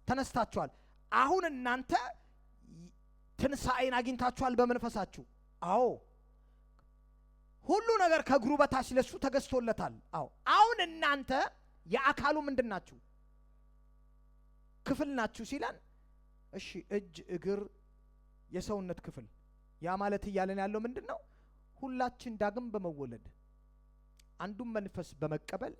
ተነስታችኋል። አሁን እናንተ ትንሣኤን አግኝታችኋል በመንፈሳችሁ። አዎ ሁሉ ነገር ከእግሩ በታች ለሱ ተገዝቶለታል። አዎ አሁን እናንተ የአካሉ ምንድን ናችሁ? ክፍል ናችሁ ሲለን፣ እሺ እጅ፣ እግር፣ የሰውነት ክፍል ያ ማለት እያለን ያለው ምንድን ነው? ሁላችን ዳግም በመወለድ አንዱን መንፈስ በመቀበል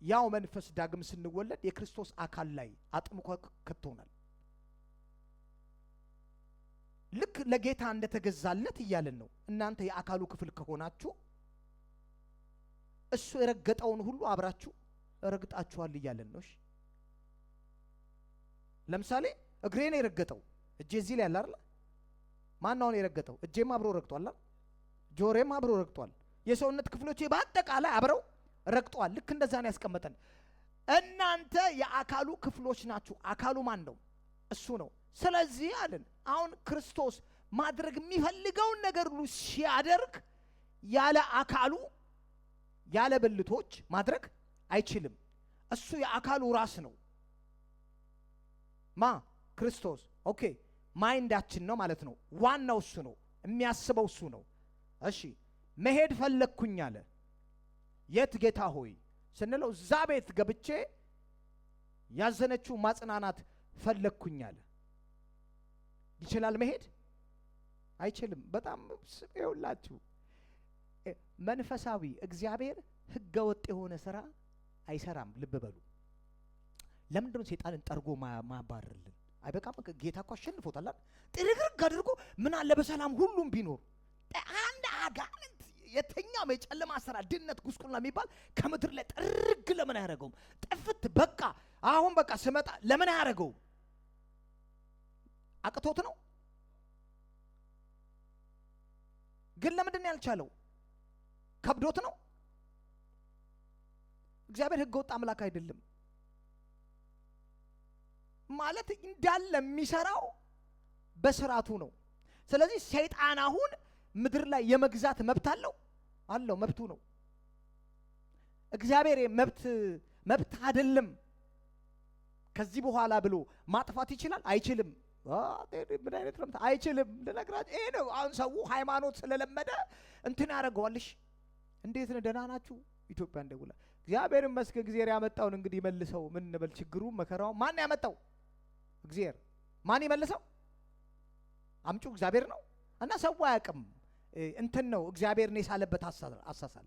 ያው መንፈስ ዳግም ስንወለድ የክርስቶስ አካል ላይ አጥምቆ ከቶናል። ልክ ለጌታ እንደተገዛለት እያለን ነው። እናንተ የአካሉ ክፍል ከሆናችሁ እሱ የረገጠውን ሁሉ አብራችሁ ረግጣችኋል እያለን ነው። እሺ ለምሳሌ እግሬን የረገጠው እጄ እዚህ ላይ ያለ አይደል? ማን ነው የረገጠው? እጄም አብሮ ረግጧል፣ ጆሮዬም አብሮ ረግጧል፣ የሰውነት ክፍሎቼ በአጠቃላይ አብረው ረግጧል። ልክ እንደዛ ነው ያስቀመጠን። እናንተ የአካሉ ክፍሎች ናችሁ። አካሉ ማን ነው? እሱ ነው። ስለዚህ አለን አሁን ክርስቶስ ማድረግ የሚፈልገውን ነገር ሁሉ ሲያደርግ ያለ አካሉ ያለ ብልቶች ማድረግ አይችልም። እሱ የአካሉ ራስ ነው። ክርስቶስ። ኦኬ ማይንዳችን ነው ማለት ነው። ዋናው እሱ ነው። የሚያስበው እሱ ነው። እሺ መሄድ ፈለግኩኝ አለ። የት ጌታ ሆይ ስንለው እዛ ቤት ገብቼ ያዘነችው ማጽናናት ፈለግኩኝ አለ። ይችላል መሄድ? አይችልም። በጣም ይውላችሁ መንፈሳዊ እግዚአብሔር ህገ ወጥ የሆነ ስራ አይሰራም። ልብ በሉ። ለምንድን ነው ሰይጣንን ጠርጎ ማባረርልን? አይበቃም? ጌታ እኮ አሸንፎታል። ጥርግርግ አድርጎ ምን አለ በሰላም ሁሉም ቢኖር አንድ አጋንንት የትኛውም የጨለማ ስራ፣ ድህነት፣ ጉስቁልና የሚባል ከምድር ላይ ጥርግ ለምን አያደርገውም? ጥፍት በቃ አሁን በቃ ስመጣ ለምን አያደርገውም? አቅቶት ነው? ግን ለምንድን ነው ያልቻለው? ከብዶት ነው? እግዚአብሔር ሕገ ወጥ አምላክ አይደለም። ማለት እንዳለ የሚሰራው በስርዓቱ ነው። ስለዚህ ሰይጣን አሁን ምድር ላይ የመግዛት መብት አለው፣ መብቱ ነው። እግዚአብሔር መብት አይደለም ከዚህ በኋላ ብሎ ማጥፋት ይችላል? አይችልም። ምን አይነት ነው? አይችልም። ልነግራችሁ ይሄ ነው። አሁን ሰው ሃይማኖት ስለለመደ እንትን ያደርገዋልሽ። እንዴት ነው? ደህና ናችሁ? ኢትዮጵያ እንደውላ እግዚአብሔር ይመስገን። እግዚአብሔር ያመጣውን እንግዲህ መልሰው ምን እንበል? ችግሩ መከራው ማን ያመጣው? እግዚአብሔር። ማን ይመልሰው? አምጩ እግዚአብሔር ነው። እና ሰው አያውቅም። እንትን ነው እግዚአብሔር ነው የሳለበት አሳሳል።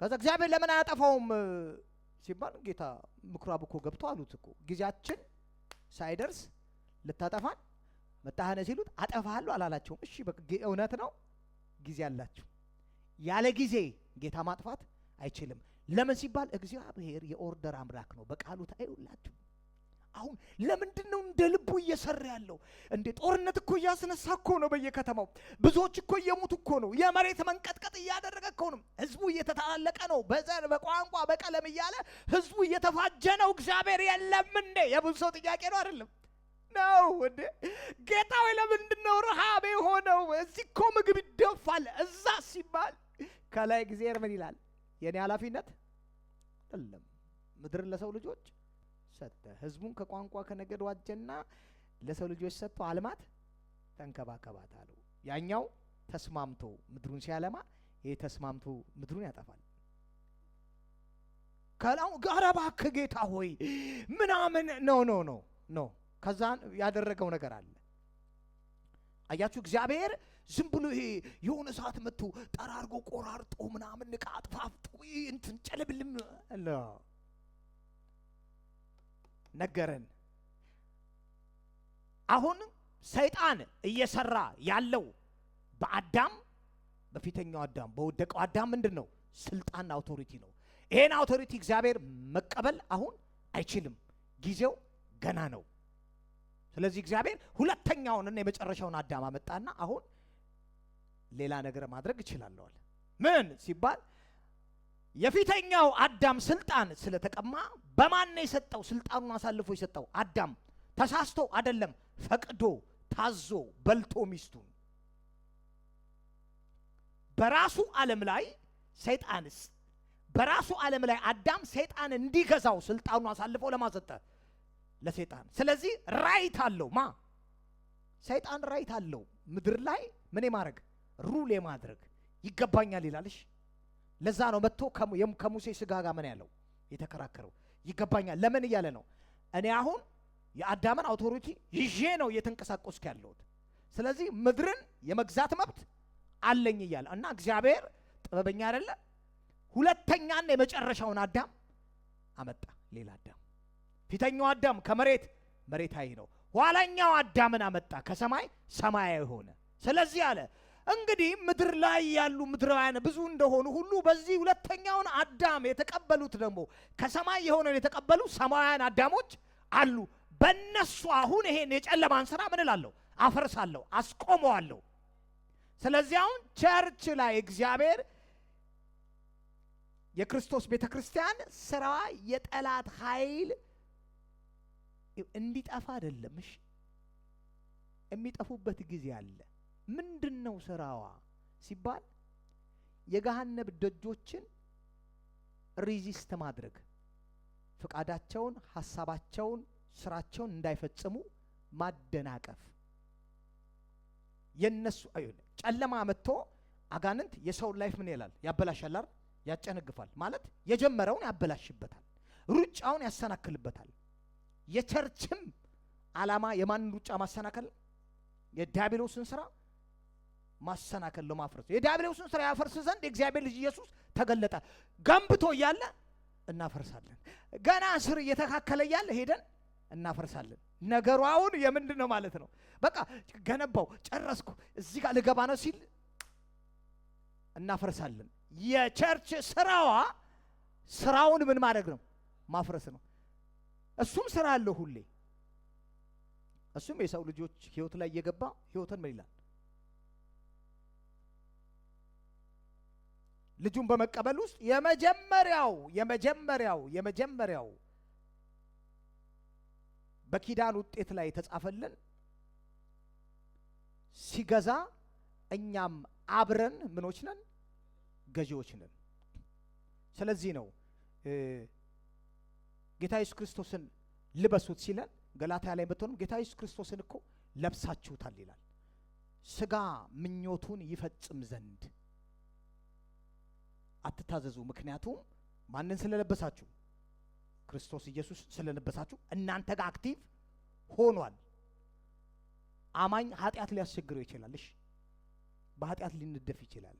ከዛ እግዚአብሔር ለምን አያጠፋውም ሲባል ጌታ ምኩራብ እኮ ገብቶ አሉት እኮ ጊዜያችን ሳይደርስ ልታጠፋን መጣህነ ሲሉት አጠፋለሁ አላላቸውም። እሺ በቃ እውነት ነው፣ ጊዜ አላችሁ። ያለ ጊዜ ጌታ ማጥፋት አይችልም። ለምን ሲባል እግዚአብሔር የኦርደር አምላክ ነው። በቃሉ ታዩላችሁ። አሁን ለምንድን ነው እንደ ልቡ እየሰራ ያለው? እንደ ጦርነት እኮ እያስነሳ እኮ ነው በየከተማው። ብዙዎች እኮ እየሞቱ እኮ ነው። የመሬት መንቀጥቀጥ እያደረገ እኮ ነው። ህዝቡ እየተታለቀ ነው። በዘር በቋንቋ በቀለም እያለ ህዝቡ እየተፋጀ ነው። እግዚአብሔር የለም እንዴ? የብዙ ሰው ጥያቄ ነው አይደለም? ነው እንዴ? ጌታ ሆይ ለምንድን ነው ረሃብ የሆነው? እዚህ እኮ ምግብ ይደፋል። እዛ ሲባል ከላይ እግዚአብሔር ምን ይላል? የኔ ኃላፊነት አይደለም። ምድር ለሰው ልጆች ሰጠ። ህዝቡን ከቋንቋ ከነገድ ዋጀና ለሰው ልጆች ሰጥቶ አልማት ተንከባከባት አለው። ያኛው ተስማምቶ ምድሩን ሲያለማ ይሄ ተስማምቶ ምድሩን ያጠፋል። ከላው ጋራ ባክ ጌታ ሆይ ምናምን ኖ ከዛ ያደረገው ነገር አለ። አያችሁ እግዚአብሔር ዝም ብሎ ይሄ የሆነ ሰዓት መጥቶ ጠራርጎ ቆራርጦ ምናምን ንቃ አጥፋፍጦ እንትን ጨለብልም ነገረን። አሁን ሰይጣን እየሰራ ያለው በአዳም በፊተኛው አዳም በወደቀው አዳም ምንድነው? ስልጣን አውቶሪቲ ነው። ይሄን አውቶሪቲ እግዚአብሔር መቀበል አሁን አይችልም። ጊዜው ገና ነው። ስለዚህ እግዚአብሔር ሁለተኛውንና የመጨረሻውን አዳም አመጣና አሁን ሌላ ነገር ማድረግ ይችላል። ምን ሲባል የፊተኛው አዳም ስልጣን ስለተቀማ በማን ነው የሰጠው? ስልጣኑን አሳልፎ የሰጠው አዳም ተሳስቶ አይደለም፣ ፈቅዶ ታዞ በልቶ ሚስቱን በራሱ ዓለም ላይ ሰይጣንስ በራሱ ዓለም ላይ አዳም ሰይጣን እንዲገዛው ስልጣኑን አሳልፎ ለማሰጠ ለሰይጣን። ስለዚህ ራይት አለው ሰይጣን ራይት አለው ምድር ላይ ምን የማድረግ ሩል የማድረግ ይገባኛል ይላልሽ። ለዛ ነው መጥቶ ከሙሴ ስጋ ጋር ምን ያለው የተከራከረው። ይገባኛል ለምን እያለ ነው? እኔ አሁን የአዳምን አውቶሪቲ ይዤ ነው እየተንቀሳቀስኩ ያለሁት። ስለዚህ ምድርን የመግዛት መብት አለኝ እያለ እና እግዚአብሔር ጥበበኛ አይደለ? ሁለተኛና የመጨረሻውን አዳም አመጣ። ሌላ አዳም። ፊተኛው አዳም ከመሬት መሬታዊ ነው። ኋላኛው አዳምን አመጣ ከሰማይ ሰማያዊ ሆነ። ስለዚህ አለ እንግዲህ ምድር ላይ ያሉ ምድራውያን ብዙ እንደሆኑ ሁሉ በዚህ ሁለተኛውን አዳም የተቀበሉት ደግሞ ከሰማይ የሆነን የተቀበሉ ሰማያውያን አዳሞች አሉ። በእነሱ አሁን ይሄን የጨለማን ስራ ምን እላለሁ? አፈርሳለሁ፣ አስቆመዋለሁ። ስለዚህ አሁን ቸርች ላይ እግዚአብሔር የክርስቶስ ቤተክርስቲያን ስራዋ የጠላት ኃይል እንዲጠፋ አይደለም። እሺ የሚጠፉበት ጊዜ አለ። ምንድነው ስራዋ ሲባል የገሃነብ ደጆችን ሪዚስት ማድረግ፣ ፍቃዳቸውን፣ ሐሳባቸውን፣ ስራቸውን እንዳይፈጽሙ ማደናቀፍ። የነሱ ጨለማ መጥቶ አጋንንት የሰው ላይፍ ምን ይላል? ያበላሻል፣ ያጨነግፋል። ማለት የጀመረውን ያበላሽበታል፣ ሩጫውን ያሰናክልበታል። የቸርችም ዓላማ የማንን ሩጫ ማሰናከል? የዲያብሎስን ስራ ማሰናከል ነው፣ ማፍረስ። የዲያብሎስን ስራ ያፈርስ ዘንድ የእግዚአብሔር ልጅ ኢየሱስ ተገለጠ። ገንብቶ እያለ እናፈርሳለን። ገና ስር እየተካከለ እያለ ሄደን እናፈርሳለን። ነገሩ አሁን የምንድን ነው ማለት ነው? በቃ ገነባው፣ ጨረስኩ፣ እዚህ ጋር ልገባ ነው ሲል እናፈርሳለን። የቸርች ስራውን ምን ማድረግ ነው? ማፍረስ ነው። እሱም ስራ አለው ሁሌ። እሱም የሰው ልጆች ህይወት ላይ እየገባ ህይወትን ምን ይላል? ልጁን በመቀበል ውስጥ የመጀመሪያው በኪዳን ውጤት ላይ የተጻፈልን ሲገዛ እኛም አብረን ምኖች ነን? ገዢዎች ነን። ስለዚህ ነው ጌታ ኢየሱስ ክርስቶስን ልበሱት ሲለን ገላትያ ላይ ብትሆንም ጌታ ኢየሱስ ክርስቶስን እኮ ለብሳችሁታል ይላል። ስጋ ምኞቱን ይፈጽም ዘንድ አትታዘዙ። ምክንያቱም ማንን ስለለበሳችሁ? ክርስቶስ ኢየሱስ ስለለበሳችሁ እናንተ ጋር አክቲቭ ሆኗል። አማኝ ኃጢአት ሊያስቸግረው ይችላል። እሺ፣ በኃጢአት ሊንደፍ ይችላል።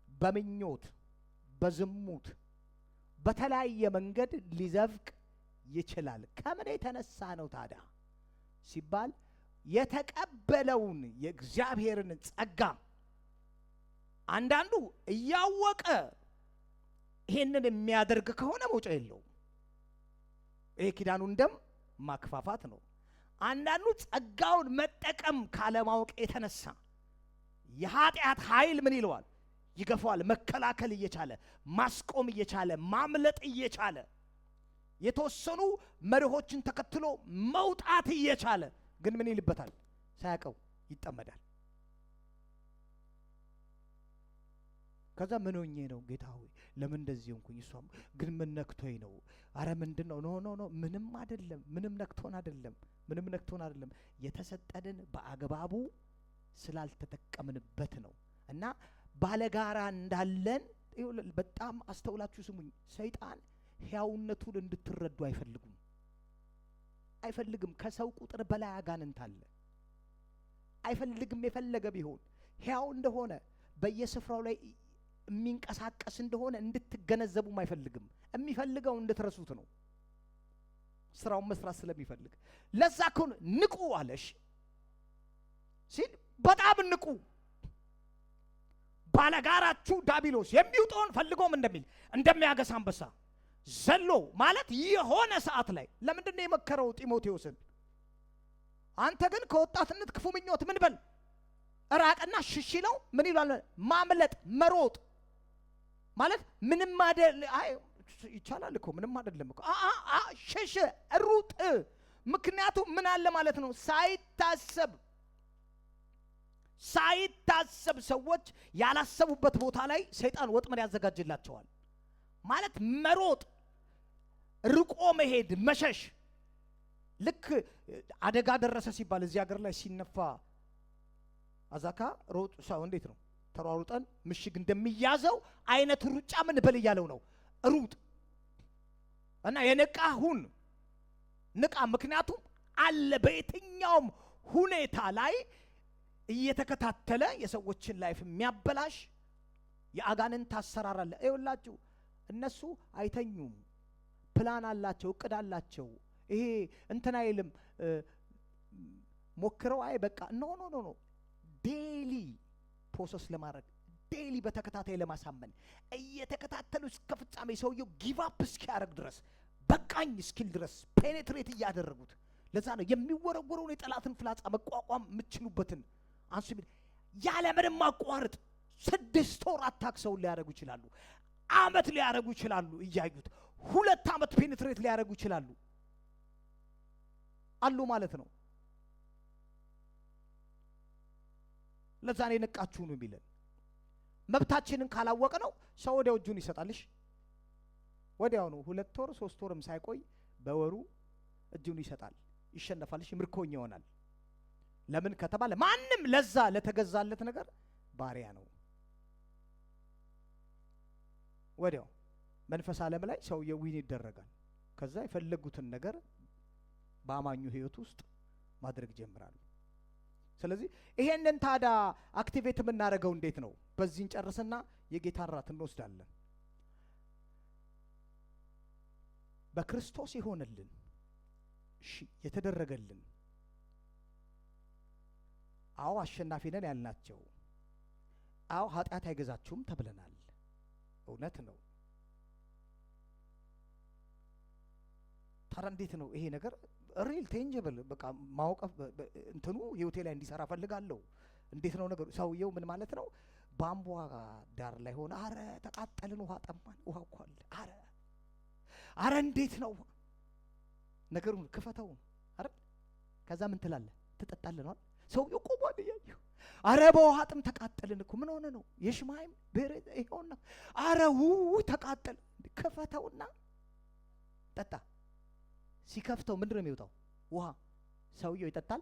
በምኞት በዝሙት በተለያየ መንገድ ሊዘፍቅ ይችላል። ከምን የተነሳ ነው ታዲያ ሲባል የተቀበለውን የእግዚአብሔርን ጸጋ አንዳንዱ እያወቀ ይሄንን የሚያደርግ ከሆነ መውጫ የለውም። ይሄ ኪዳኑን ደም ማክፋፋት ነው። አንዳንዱ ጸጋውን መጠቀም ካለማወቅ የተነሳ የኃጢአት ኃይል ምን ይለዋል? ይገፋዋል። መከላከል እየቻለ ማስቆም እየቻለ ማምለጥ እየቻለ የተወሰኑ መርሆችን ተከትሎ መውጣት እየቻለ ግን ምን ይልበታል? ሳያውቀው ይጠመዳል። ከዛ ምን ሆኜ ነው ጌታ ሆይ ለምን እንደዚህ ሆንኩኝ? እሷም ግን ምን ነክቶኝ ነው? አረ ምንድነው? ኖ ምንም አይደለም። ምንም ነክቶን አይደለም። የተሰጠንን በአግባቡ ስላልተጠቀምንበት ነው። እና ባለጋራ እንዳለን በጣም አስተውላችሁ ስሙኝ። ሰይጣን ሕያውነቱን እንድትረዱ አይፈልግም። ከሰው ቁጥር በላይ አጋንንት አለ። አይፈልግም። የፈለገ ቢሆን ሕያው እንደሆነ በየስፍራው ላይ የሚንቀሳቀስ እንደሆነ እንድትገነዘቡም አይፈልግም። የሚፈልገው እንድትረሱት ነው፣ ስራውን መስራት ስለሚፈልግ። ለዛ ከሆነ ንቁ አለሽ ሲል በጣም ንቁ። ባለጋራችሁ ዲያብሎስ የሚውጠውን ፈልጎም እንደሚያገሳ አንበሳ ዘሎ ማለት የሆነ ሰዓት ላይ ለምንድን ነው የመከረው ጢሞቴዎስን? አንተ ግን ከወጣትነት ክፉ ምኞት ምን በል ራቅና ሽሽ ነው። ምን ይላል? ማምለጥ መሮጥ ማለት ምንም አይደል። አይ ይቻላል እኮ ምንም አይደለም እኮ ሽሽ ሩጥ። ምክንያቱም ምን አለ ማለት ነው? ሳይታሰብ ሰዎች ያላሰቡበት ቦታ ላይ ሰይጣን ወጥመድ ያዘጋጅላቸዋል። ማለት መሮጥ፣ ርቆ መሄድ፣ መሸሽ። ልክ አደጋ ደረሰ ሲባል እዚህ ሀገር ላይ ሲነፋ አዛካ ሮጥ ሰው እንዴት ነው ተሯሩጠን ምሽግ እንደሚያዘው አይነት ሩጫ ምን በል እያለው ነው? ሩጥ እና የነቃሁን ንቃ። ምክንያቱም አለ በየትኛውም ሁኔታ ላይ እየተከታተለ የሰዎችን ላይፍ የሚያበላሽ የአጋንንት አሰራር አለ። ይኸውላችሁ እነሱ አይተኙም። ፕላን አላቸው፣ እቅድ አላቸው። ይሄ እንትን አይልም ሞክረው አይ በቃ ኖ ዴሊ ፕሮሰስ ለማድረግ ዴሊ በተከታታይ ለማሳመን እየተከታተሉ እስከ ፍጻሜ ሰውየው ጊቭ አፕ እስኪያደርግ ድረስ በቃኝ እስኪል ድረስ ፔኔትሬት እያደረጉት። ለዛ ነው የሚወረወረውን የጠላትን ፍላጻ መቋቋም የምትችሉበትን አንሱ ቢል ያለ ምንም ማቋረጥ 6 ወር አታክ ሰውን ሊያደርጉ ይችላሉ። አመት ሊያደርጉ ይችላሉ። እያዩት 2 አመት ፔኔትሬት ሊያደርጉ ይችላሉ አሉ ማለት ነው። ለዛ ነው የነቃችሁ ነው የሚለን። መብታችንን ካላወቀ ነው ሰው ወዲያው እጁን ይሰጣልሽ። ወዲያው ነው 2 ወር 3 ወርም ሳይቆይ በወሩ እጁን ይሰጣል፣ ይሸነፋልሽ፣ ምርኮኛ ይሆናል። ለምን ከተባለ ማንም ለዛ ለተገዛለት ነገር ባሪያ ነው። ወዲያው መንፈስ ዓለም ላይ ሰውየው ዊን ይደረጋል። ከዛ የፈለጉትን ነገር በአማኙ ህይወት ውስጥ ማድረግ ጀምራሉ። ስለዚህ ይሄንን ታዳ አክቲቬት የምናደርገው እንዴት ነው? በዚህን ጨርስና የጌታን ራት እንወስዳለን። በክርስቶስ ይሆንልን የተደረገልን አዎ አሸናፊ ነን ያልናቸው፣ አዎ ኃጢአት አይገዛችሁም ተብለናል። እውነት ነው። ታዲያ እንዴት ነው ይሄ ነገር ሪል ቴንጀብል በቃ ማወቅ እንትኑ ህይወቴ ላይ እንዲሰራ ፈልጋለሁ። እንዴት ነው ነገሩ? ሰውየው ምን ማለት ነው? ባምቧ ዳር ላይ ሆነ፣ አረ ተቃጠልን፣ ውሃ ጠማን፣ ውሃ እኮ አለ፣ አረ እንዴት ነው ነገሩን ክፈተው አይደል? ከዛ ምን ትላለህ? ትጠጣለህ ነው። ሰውየው ቆሟል እያየሁ፣ አረ በውሃ ጥም ተቃጠልን እኮ። ምን ሆነ ነው? የሽማይም ብር ይሆንና፣ አረ ተቃጠል፣ ክፈተውና ጠጣ። ሲከፍተው ምንድነው የሚወጣው? ውሃ። ሰውየው ይጠጣል?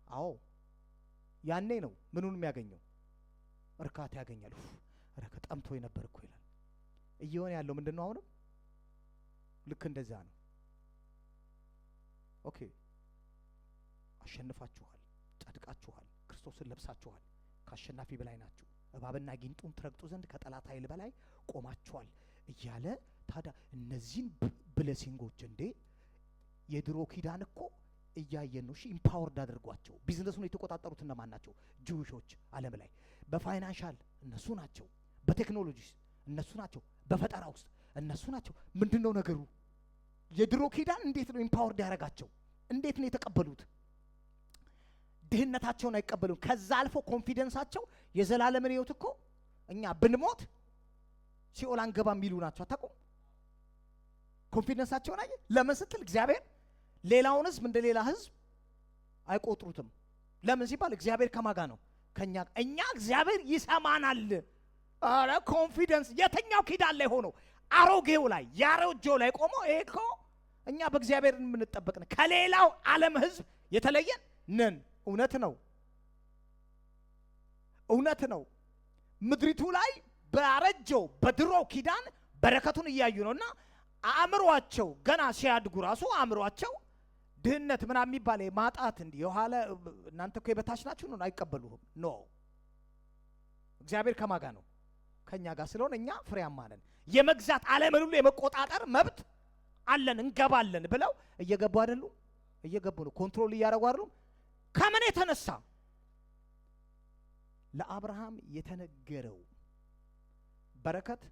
አዎ። ያኔ ነው ምኑን የሚያገኘው? እርካታ ያገኛል። አረ ከጠምቶ የነበር እኮ ይላል። እየሆነ ያለው ምንድነው? አሁንም ልክ እንደዛ ነው። ኦኬ አሸንፋችኋል፣ ጸድቃችኋል፣ ክርስቶስን ለብሳችኋል፣ ከአሸናፊ በላይ ናችሁ፣ እባብና ጊንጡን ትረግጡ ዘንድ ከጠላት ኃይል በላይ ቆማችኋል እያለ ታዲያ እነዚህን ብለሲንጎች እንዴ የድሮ ኪዳን እኮ እያየን ነው። እሺ ኢምፓወርድ አድርጓቸው። ቢዝነሱን የተቆጣጠሩት እነማን ናቸው? ጁዊሾች ዓለም ላይ በፋይናንሻል እነሱ ናቸው፣ በቴክኖሎጂ እነሱ ናቸው፣ በፈጠራ ውስጥ እነሱ ናቸው። ምንድነው ነገሩ? የድሮ ኪዳን እንዴት ነው ኢምፓወርድ ያደረጋቸው? እንዴት ነው የተቀበሉት? ድህነታቸውን አይቀበሉም። ከዛ አልፎ ኮንፊደንሳቸው የዘላለምን ህይወት እኮ እኛ ብንሞት ሲኦል አንገባም የሚሉ ናቸው። አታውቁም? ኮንፊደንሳቸውን አየ። ለምን ስትል እግዚአብሔር ሌላውን ህዝብ እንደ ሌላ ህዝብ አይቆጥሩትም። ለምን ሲባል እግዚአብሔር ከማጋ ነው? ከኛ። እኛ እግዚአብሔር ይሰማናል። አረ ኮንፊደንስ የትኛው ኪዳን ላይ ሆኖ አሮጌው ላይ ያሮጆው ላይ ቆሞ ይሄ እኮ እኛ በእግዚአብሔር የምንጠበቅ ነን፣ ከሌላው ዓለም ህዝብ የተለየን ነን። እውነት ነው፣ እውነት ነው። ምድሪቱ ላይ ባረጀው በድሮ ኪዳን በረከቱን እያዩ ነውና አእምሯቸው ገና ሲያድጉ ራሱ አእምሯቸው ድህነት ምናምን የሚባል ማጣት እንዲህ የኋላ እናንተ እኮ የበታች ናችሁ ነው አይቀበሉህም። ኖ እግዚአብሔር ከማጋ ነው? ከኛ ጋር ስለሆነ እኛ ፍሬያማ ነን። የመግዛት ዓለምን ሁሉ የመቆጣጠር መብት አለን፣ እንገባለን ብለው እየገቡ አይደሉ? እየገቡ ነው። ኮንትሮል እያደረጉ አይደሉ? ከምን የተነሳ? ለአብርሃም የተነገረው በረከት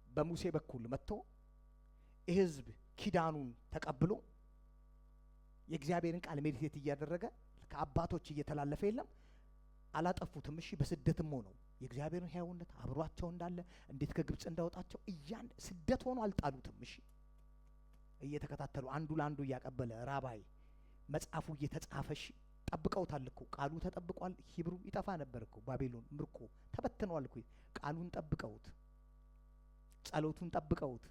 በሙሴ በኩል መጥቶ ህዝብ ኪዳኑን ተቀብሎ የእግዚአብሔርን ቃል ሜዲቴት እያደረገ ከአባቶች እየተላለፈ የለም አላጠፉትም። እሺ በስደትም ሆነው የእግዚአብሔርን ሕያውነት አብሯቸው እንዳለ እንዴት ከግብጽ እንዳወጣቸው ስደት ሆኖ አልጣሉትም። እሺ እየተከታተሉ አንዱ ለአንዱ እያቀበለ ራባይ መጽሐፉ እየተጻፈሽ ጠብቀውታል እኮ ቃሉ ተጠብቋል። ሂብሩ ይጠፋ ነበር እኮ ባቢሎን ምርኮ ተበትነዋል እኮ ቃሉን ጠብቀውት ጸሎቱን ጠብቀውት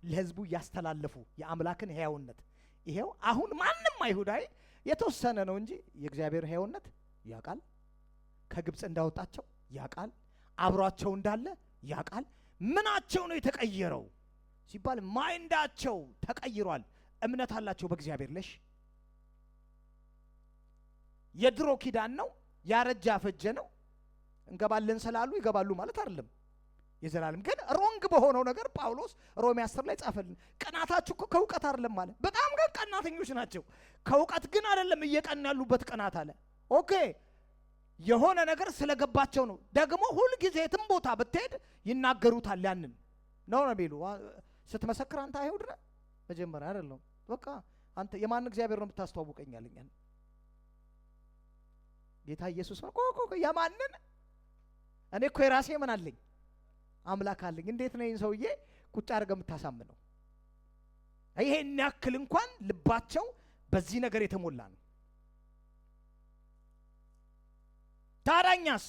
ለህዝቡ ያስተላለፉ የአምላክን ሕያውነት ይሄው አሁን ማንም አይሁዳይ የተወሰነ ነው እንጂ የእግዚአብሔር ሕያውነት ያቃል፣ ከግብጽ እንዳወጣቸው ያቃል፣ አብሯቸው እንዳለ ያቃል። ምናቸው ነው የተቀየረው ሲባል ማይንዳቸው ተቀይሯል። እምነት አላቸው በእግዚአብሔር። ለሽ የድሮ ኪዳን ነው፣ ያረጃ ፈጀ ነው። እንገባለን ስላሉ ይገባሉ ማለት አይደለም። የዘላለም ግን ሮንግ በሆነው ነገር ጳውሎስ ሮሜ 10 ላይ ጻፈልን። ቀናታችሁ እኮ ከእውቀት አይደለም አለ። በጣም ግን ቀናተኞች ናቸው። ከእውቀት ግን አይደለም እየቀኑ ያሉበት ቀናት አለ። ኦኬ የሆነ ነገር ስለገባቸው ነው። ደግሞ ሁል ጊዜ የትም ቦታ ብትሄድ ይናገሩታል። ያንን ነው የሚሉ ስትመሰክር አንተ አይሁድ ነህ መጀመሪያ አይደለም። በቃ አንተ የማን እግዚአብሔር ነው የምታስተዋውቀኛለኝ? ጌታ ኢየሱስ ነው እኮ የማንን? እኔ እኮ የራሴ ምን አለኝ? አምላክ አለኝ። እንዴት ነው ይሄን ሰውዬ ቁጭ አድርገህ የምታሳምነው? ይሄን ያክል እንኳን ልባቸው በዚህ ነገር የተሞላ ነው። ታዳኛስ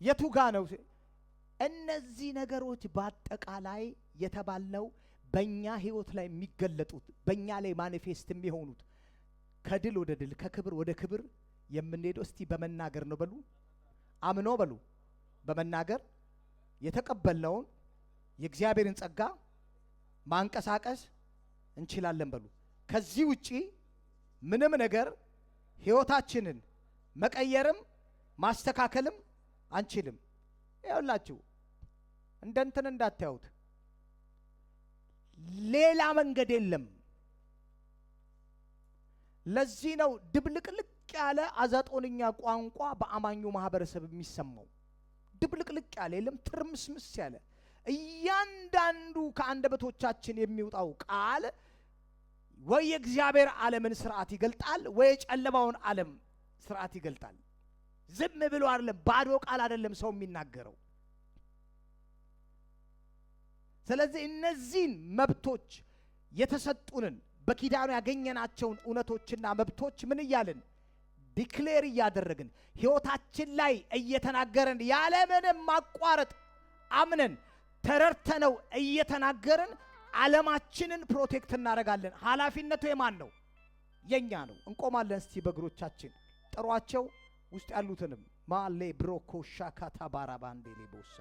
የቱ ጋ ነው? እነዚህ ነገሮች በአጠቃላይ የተባለው በእኛ ህይወት ላይ የሚገለጡት በእኛ ላይ ማኒፌስት የሚሆኑት ከድል ወደ ድል ከክብር ወደ ክብር የምንሄደው እስቲ በመናገር ነው በሉ፣ አምኖ በሉ፣ በመናገር የተቀበልነውን የእግዚአብሔርን ጸጋ ማንቀሳቀስ እንችላለን በሉ። ከዚህ ውጪ ምንም ነገር ህይወታችንን መቀየርም ማስተካከልም አንችልም። ይኸውላችሁ እንደ እንትን እንዳታዩት፣ ሌላ መንገድ የለም። ለዚህ ነው ድብልቅልቅ ያለ አዛጦንኛ ቋንቋ በአማኙ ማህበረሰብ የሚሰማው ድብልቅልቅ ያለ የለም ትርምስምስ ያለ እያንዳንዱ ከአንደበቶቻችን የሚወጣው ቃል ወይ የእግዚአብሔር ዓለምን ስርዓት ይገልጣል ወይ የጨለማውን ዓለም ስርዓት ይገልጣል። ዝም ብሎ አይደለም፣ ባዶ ቃል አይደለም ሰው የሚናገረው። ስለዚህ እነዚህን መብቶች የተሰጡንን በኪዳኑ ያገኘናቸውን እውነቶችና መብቶች ምን እያልን ዲክሌር እያደረግን ሕይወታችን ላይ እየተናገረን ያለምንም ማቋረጥ አምነን ተረድተነው እየተናገርን ዓለማችንን ፕሮቴክት እናደርጋለን። ኃላፊነቱ የማን ነው? የኛ ነው። እንቆማለን እስቲ በእግሮቻችን። ጥሯቸው ውስጥ ያሉትንም ማሌ ብሮኮ ሻካታ ባራባንዴ ሌቦሳ